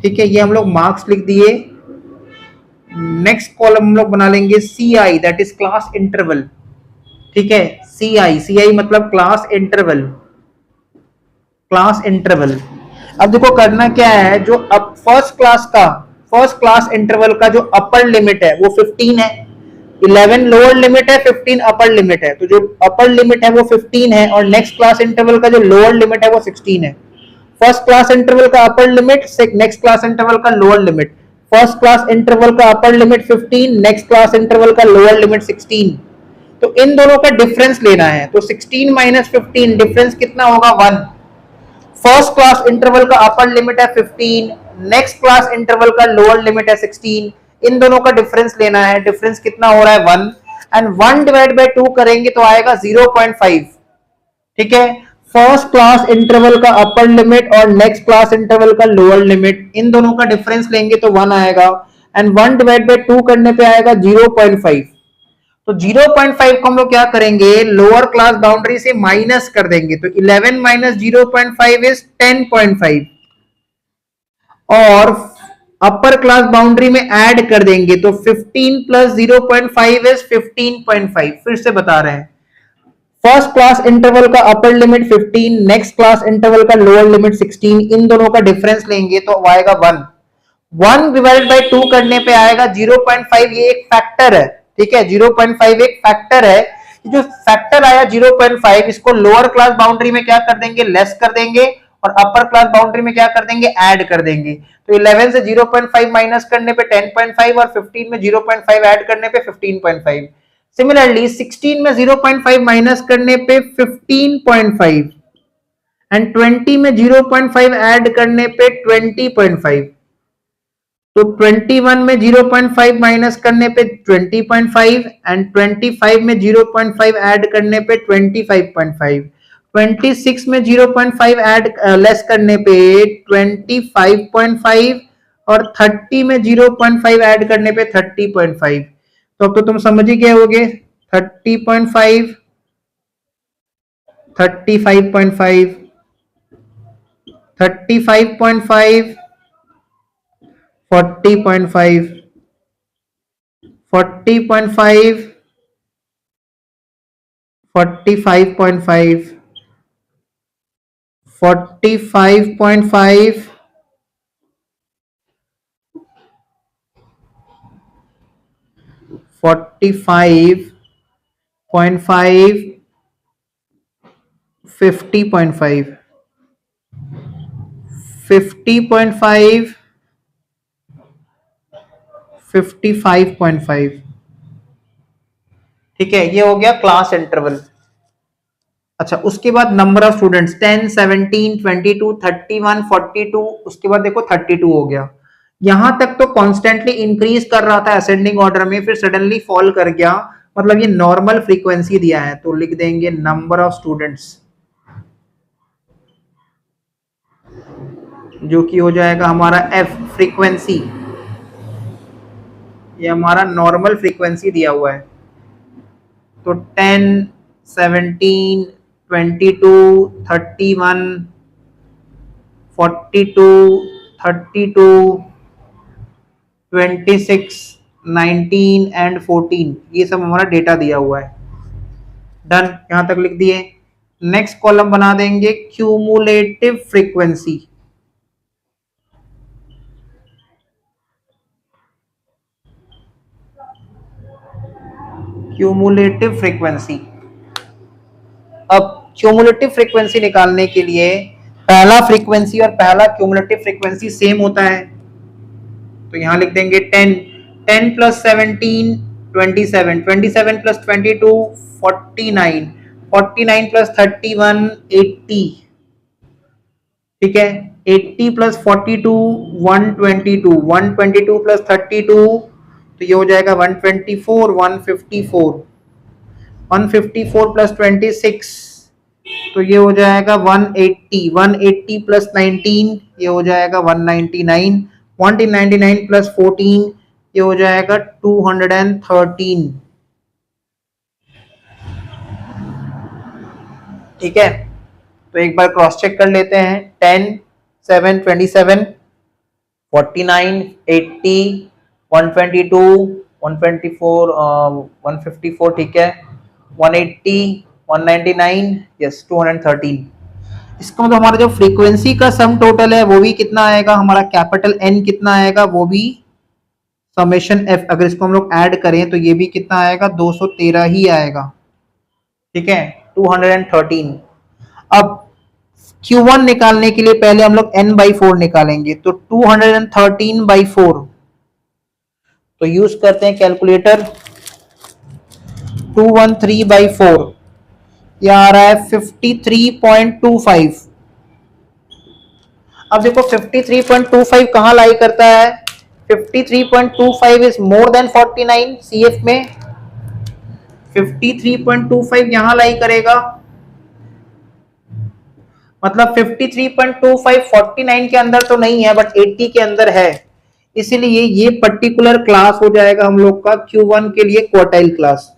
ठीक है, ये हम लोग मार्क्स लिख दिए। नेक्स्ट कॉलम हम लोग बना लेंगे CI, that is class interval. ठीक है, CI मतलब क्लास इंटरवल, क्लास इंटरवल। अब देखो करना क्या है, जो अब फर्स्ट क्लास इंटरवल का जो अपर लिमिट है वो 15 है, 11 लोअर लिमिट है, 15 अपर लिमिट है। तो जो अपर लिमिट है वो 15 है और नेक्स्ट क्लास इंटरवल का जो लोअर लिमिट है वो 16 है। फर्स्ट क्लास इंटरवल का upper limit, next class interval का lower limit. First class interval का upper limit 15, next class interval का लोअर लिमिट 16। तो इन दोनों का डिफरेंस लेना है। तो 16 माइनस 15 डिफरेंस कितना होगा, 1। फर्स्ट क्लास इंटरवल का अपर लिमिट है 15, नेक्स्ट क्लास इंटरवल का लोअर लिमिट है 16। इन दोनों का डिफरेंस लेना है। डिफरेंस कितना हो रहा है, 1, एंड 1 डिवाइड बाय 2 करेंगे तो आएगा 0.5। ठीक है, फर्स्ट क्लास इंटरवल का अपर लिमिट और नेक्स्ट क्लास इंटरवल का लोअर लिमिट, इन दोनों का डिफरेंस लेंगे तो 1 आएगा, एंड 1 डिवाइड बाय 2 करने पे आएगा 0.5। तो 0.5 को हम लोग क्या करेंगे, लोअर क्लास बाउंड्री से माइनस कर देंगे। तो 11 माइनस 0.5 इज 10.5 और अपर क्लास बाउंड्री में ऐड कर देंगे तो 15 प्लस 0.5 इज 15.5। फिर से बता रहे हैं, फर्स्ट क्लास इंटरवल का upper limit 15, next class interval का लोअर लिमिट 16। इन दोनों का डिफरेंस लेंगे तो आएगा 1। 1 डिवाइड बाय 2 करने पे आएगा 0.5। ये एक फैक्टर है। ठीक है, 0.5 एक फैक्टर है। जो फैक्टर आया 0.5, इसको लोअर क्लास बाउंड्री में क्या कर देंगे, लेस कर देंगे, और अपर क्लास बाउंड्री में क्या कर देंगे, ऐड कर देंगे। तो 11 से 0.5 माइनस करने पे 10.5 और 15 में 0.5 ऐड करने पे 15.5। सिमिलरली 16 में 0.5 माइनस करने पे 15.5 एंड 20 में 0.5 ऐड करने पे 20.5। तो 21 में 0.5 माइनस करने पे 20.5 एंड 25 में 0.5 ऐड करने पे 25.5। 26 में 0.5 ऐड लेस करने पे 25.5 और 30 में 0.5 ऐड करने पे 30.5। तो अब तो तुम समझ ही गए होगे, 30.5, 35.5, 35.5, 40.5, 40.5, 45.5, 45.5, 45.5, 50.5, 50.5, 55.5। ठीक है, ये हो गया क्लास इंटरवल। अच्छा, उसके बाद नंबर ऑफ स्टूडेंट्स 10, 17, 22, 31, 42, उसके बाद देखो 32 हो गया। यहां तक तो कॉन्स्टेंटली इंक्रीज कर रहा था असेंडिंग ऑर्डर में, फिर सडनली फॉल कर गया, मतलब ये नॉर्मल फ्रीक्वेंसी दिया है। तो लिख देंगे नंबर ऑफ स्टूडेंट्स, जो कि हो जाएगा हमारा एफ फ्रीक्वेंसी, ये हमारा नॉर्मल फ्रीक्वेंसी दिया हुआ है। तो 10, 17, 22, 31, 42, 32, 26, 19 एंड 14, ये सब हमारा डेटा दिया हुआ है। डन, यहां तक लिख दिए। नेक्स्ट कॉलम बना देंगे क्यूमुलेटिव फ्रीक्वेंसी। क्यूमुलेटिव फ्रीक्वेंसी, अब क्यूमुलेटिव फ्रीक्वेंसी निकालने के लिए पहला फ्रीक्वेंसी और पहला क्यूमुलेटिव फ्रीक्वेंसी सेम होता है, तो यहां लिख देंगे 10, 10 प्लस 17, 27, 27 प्लस 22, 49, 49 प्लस 31, 80, ठीक है। 80 प्लस 42, 122, 122 प्लस 32, तो ये हो जाएगा 124, 154, 154 प्लस 26, तो ये हो जाएगा 180, 180 प्लस 19, ये हो जाएगा 199, 199 प्लस 14, ये हो जाएगा 213, ठीक है। तो एक बार क्रॉस चेक कर लेते हैं। 10, 7, 27, 49, 80, 122, 124, 154, ठीक है, 180, 199, यस 213। इसका मतलब हमारा जो फ्रीक्वेंसी का सम टोटल है वो भी कितना आएगा, हमारा कैपिटल एन कितना आएगा, वो भी समेशन एफ, अगर इसको हम लोग ऐड करें तो ये भी कितना आएगा, 213 ही आएगा, ठीक है, 213। अब Q1 निकालने के लिए पहले हम लोग n/4 निकालेंगे, तो 213/4, तो यूज करते हैं कैलकुलेटर। 213/4, यह आ रहा है 53.25। अब देखो 53.25 कहां लाई करता है, 53.25 इज मोर देन 49 CF में, 53.25 यहां लाई करेगा, मतलब 53.25 49 के अंदर तो नहीं है बट 80 के अंदर है, इसीलिए ये पर्टिकुलर क्लास हो जाएगा हम लोग का Q1 के लिए क्वार्टाइल क्लास।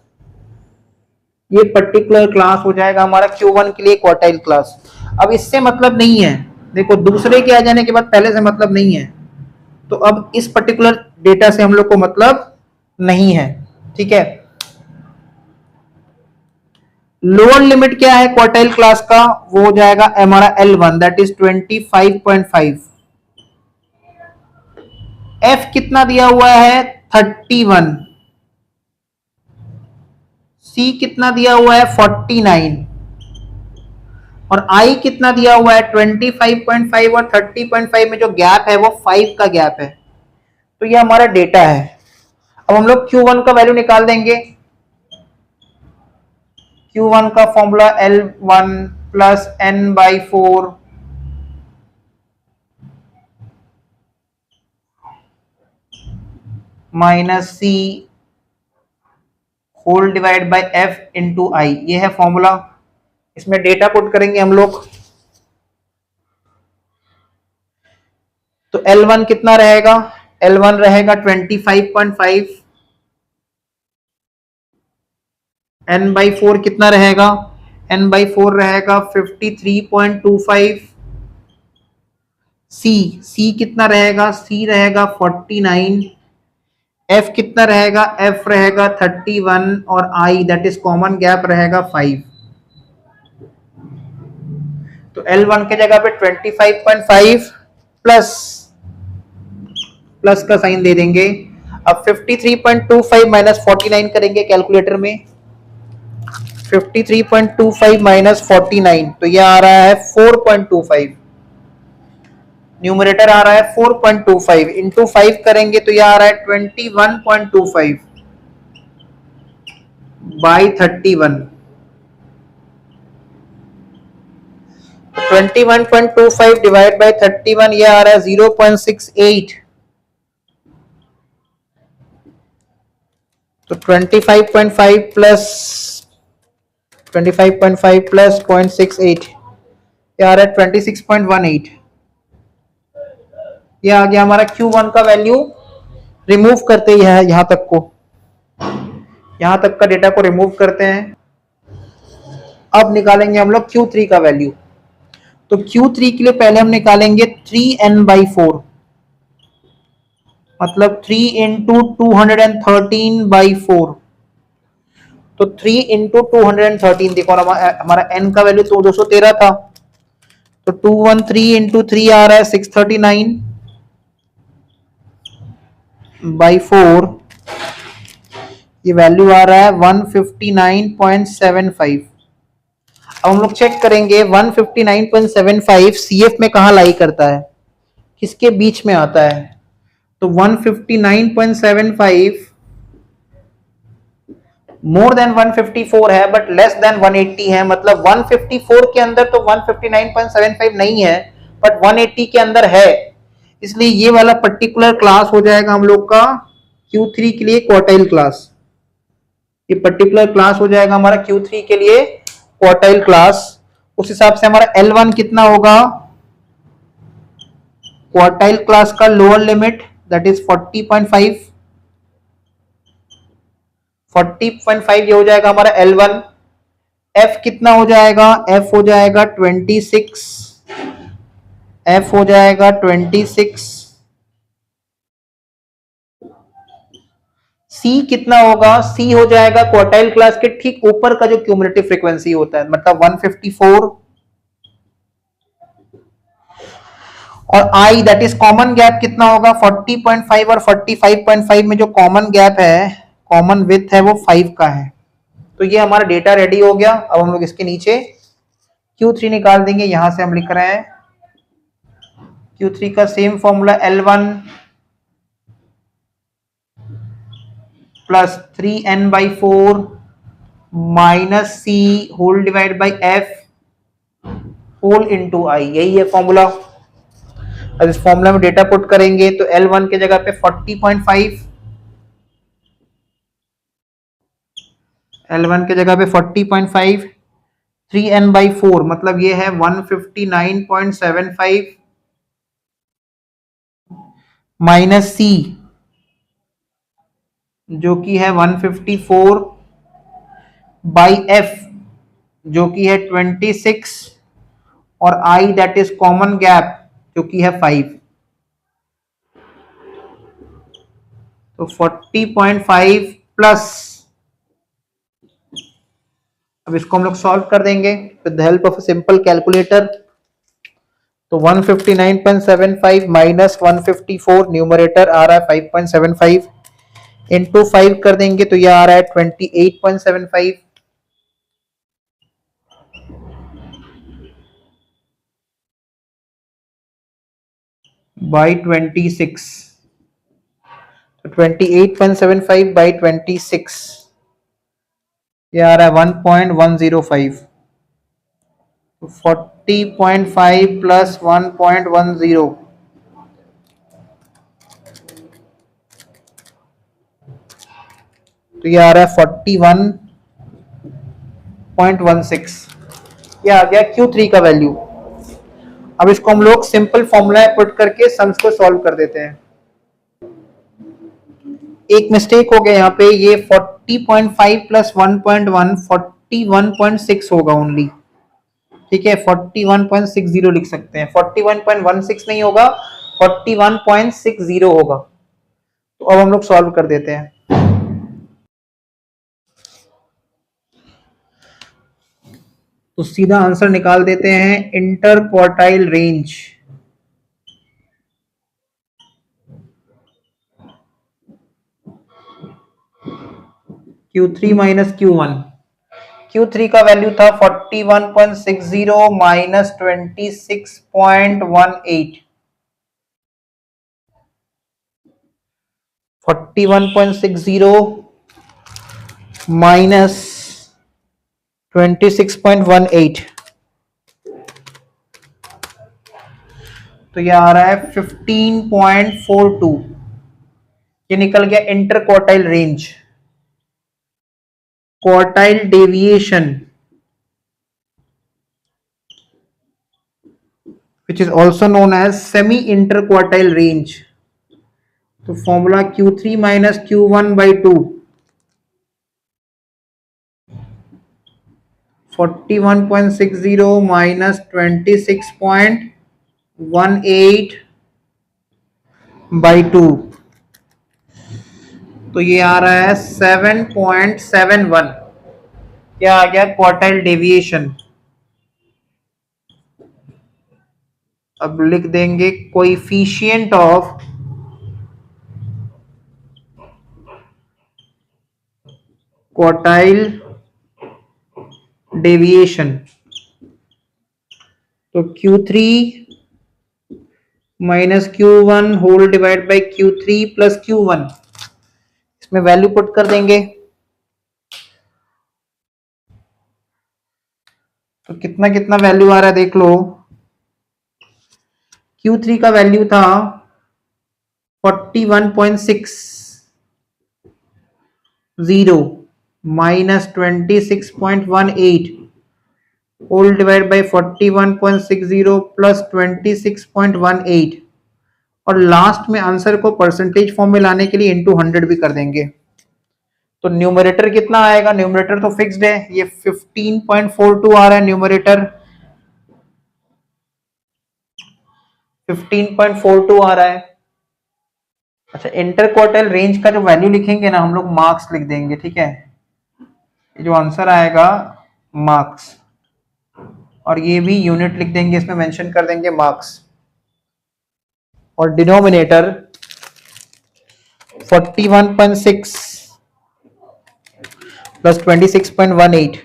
ये पर्टिकुलर क्लास हो जाएगा हमारा Q1 के लिए क्वार्टाइल क्लास। अब इससे मतलब नहीं है, देखो दूसरे के आ जाने के बाद पहले से मतलब नहीं है, तो अब इस पर्टिकुलर डेटा से हम लोग को मतलब नहीं है, ठीक है। लोअर लिमिट क्या है क्वार्टाइल क्लास का, वो हो जाएगा हमारा L1, दैट इज 25.5। F कितना दिया हुआ है, 31, C कितना दिया हुआ है, 49, और I कितना दिया हुआ है, 25.5, और 30.5 में जो गैप है वो 5 का गैप है, तो ये हमारा डेटा है। अब हम लोग Q1 का वैल्यू निकाल देंगे। Q1 का formula L1 plus n/4 minus C whole divide by F into I, ये है फॉर्मूला। इसमें डेटा पुट करेंगे हम लोग, तो L1 कितना रहेगा, L1 रहेगा 25.5, n/4 कितना रहेगा, n/4 रहेगा 53.25, C कितना रहेगा, C रहेगा 49, F कितना रहेगा, F रहेगा 31, और I that is common gap रहेगा 5। तो L1 के जगह पे 25.5 प्लस प्लस का साइन दे देंगे। अब 53.25 माइनस 49 करेंगे कैलकुलेटर में, 53.25 माइनस 49, तो यह आ रहा है 4.25, न्यूमरेटर आ रहा है 4.25, इंटू 5 करेंगे तो यह आ रहा है 21.25 बाई 31, 21.25 डिवाइड बाई 31, यह आ रहा है 0.68, तो 25.5 प्लस 25.5 प्लस 0.68, यह आ रहा है 26.18, ये आ गया हमारा Q1 का वैल्यू। रिमूव करते हैं यहां तक को, यहां तक का डेटा को रिमूव करते हैं। अब निकालेंगे हम लोग Q3 का वैल्यू। तो Q3 के लिए पहले हम निकालेंगे 3n/4, मतलब 3 इंटू 213/4। तो 3 इंटू 213, देखो हमारा n का वैल्यू तो 213 था, तो 213 इंटू 3 आ रहा है 639/4। ये वैल्यू आ रहा है 159.75। अब हम लोग चेक करेंगे 159.75 CF में कहां लाई करता है, किसके बीच में आता है। तो 159.75 मोर देन 154 है बट लेस देन 180 है, मतलब 154 के अंदर तो 159.75 नहीं है बट 180 के अंदर है, इसलिए ये वाला पर्टिकुलर क्लास हो जाएगा हम लोग का Q3 के लिए क्वार्टाइल क्लास। ये पर्टिकुलर क्लास हो जाएगा हमारा Q3 के लिए क्वार्टाइल क्लास। उस हिसाब से हमारा L1 कितना होगा, क्वार्टाइल क्लास का लोअर लिमिट दैट इज 40.5। 40.5 ये हो जाएगा हमारा L1। F कितना हो जाएगा, F हो जाएगा 26, F हो जाएगा 26। C कितना होगा, C हो जाएगा क्वार्टाइल क्लास के ठीक ऊपर का जो क्यूमुलेटिव फ्रीक्वेंसी होता है, मतलब 154। और I that is common gap कितना होगा 40.5 और 45.5 में जो कॉमन गैप है, कॉमन विड्थ है वो 5 का है। तो ये हमारा डेटा रेडी हो गया। अब हम लोग इसके नीचे Q3 निकाल देंगे। यहां से हम लिख रहे हैं Q3 का same formula L1 plus 3n/4 minus C whole divide by F whole into I, यही है फॉर्मूला। अब इस फॉर्मूला में डेटा पुट करेंगे तो L1 के जगह पे 40.5, L1 के जगह पे 40.5, 3n/4 मतलब ये है 159.75 माइनस C जो कि है 154 बाई F जो कि है 26 और I that is common gap जो कि है 5। तो 40.5 प्लस, अब इसको हम लोग सॉल्व कर देंगे with the help of a simple calculator. तो 159.75 माइनस 154, न्यूमरेटर आ रहा है 5.75, इंटू 5 कर देंगे तो ये आ रहा है 28.75 बाई 26। तो 28.75 बाई 26 ये आ रहा है 1.105। तो 40.5 प्लस 1.10 तो ये आ रहा है 41.16। ये आ गया Q3 का वैल्यू। अब इसको हम लोग सिंपल फॉर्मूला पुट करके सम्स को सॉल्व कर देते हैं। एक मिस्टेक हो गया यहाँ पे, ये 40.5 प्लस 1.1 41.6 होगा ओनली, ठीक है 41.60 लिख सकते हैं, 41.16 नहीं होगा 41.60 होगा। तो अब हम लोग सॉल्व कर देते हैं। तो सीधा आंसर निकाल देते हैं, inter quartile range Q3 minus Q1। Q3 का वैल्यू था 41.60 माइनस 26.18, 41.60 माइनस 26.18 तो ये आ रहा है 15.42। ये निकल गया inter quartile range. Quartile deviation which is also known as semi interquartile range. तो formula Q3 minus Q1 by 2, 41.60 minus 26.18 by 2, तो ये आ रहा है 7.71। क्या आ गया? Quartile deviation. अब लिख देंगे कोएफिशिएंट ऑफ क्वार्टाइल डेविएशन। तो Q3 minus Q1 whole divide by Q3 plus Q1, इसमें वैल्यू पुट कर देंगे। तो कितना कितना वैल्यू आ रहा है देख लो। Q3 का वैल्यू था 41.60 minus 26.18 whole divide by 41.60 plus 26.18, और लास्ट में आंसर को परसेंटेज फॉर्म में लाने के लिए इनटू 100 भी कर देंगे। तो न्यूमरेटर कितना आएगा? न्यूमरेटर तो फिक्स्ड है, ये 15.42 आ रहा है न्यूमरेटर, 15.42 आ रहा है। अच्छा, इंटरक्वार्टाइल रेंज का जो वैल्यू लिखेंगे ना हम लोग मार्क्स लिख देंगे, ठीक है। ये जो आंसर आएगा मार्क्स, और ये भी यूनिट लिख देंगे, इसमें मेंशन कर देंगे मार्क्स। और डिनोमिनेटर 41.6 प्लस 26.18,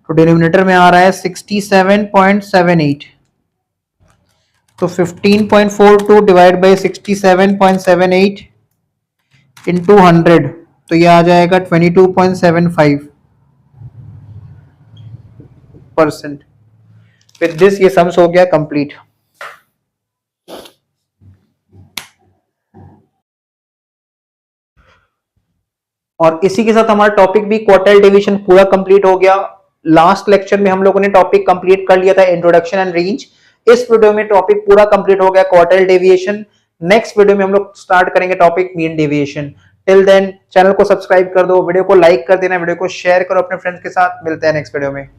तो डिनोमिनेटर में आ रहा है 67.78। तो 15.42 डिवाइड बाई 67.78 इंटू 100, तो ये आ जाएगा 22.75%। विद दिस ये सम्स हो गया कंप्लीट। और इसी के साथ हमारा टॉपिक भी क्वार्टाइल डिवीजन पूरा कंप्लीट हो गया। लास्ट लेक्चर में हम लोगों ने टॉपिक कंप्लीट कर लिया था इंट्रोडक्शन एंड रेंज। इस वीडियो में टॉपिक पूरा कंप्लीट हो गया क्वार्टाइल डेविएशन। नेक्स्ट वीडियो में हम लोग स्टार्ट करेंगे topic mean deviation. Till then channel को सब्सक्राइब कर दो, वीडियो को लाइक कर देना, वीडियो को शेयर करो अपने फ्रेंड्स के साथ। मिलते हैं नेक्स्ट वीडियो में।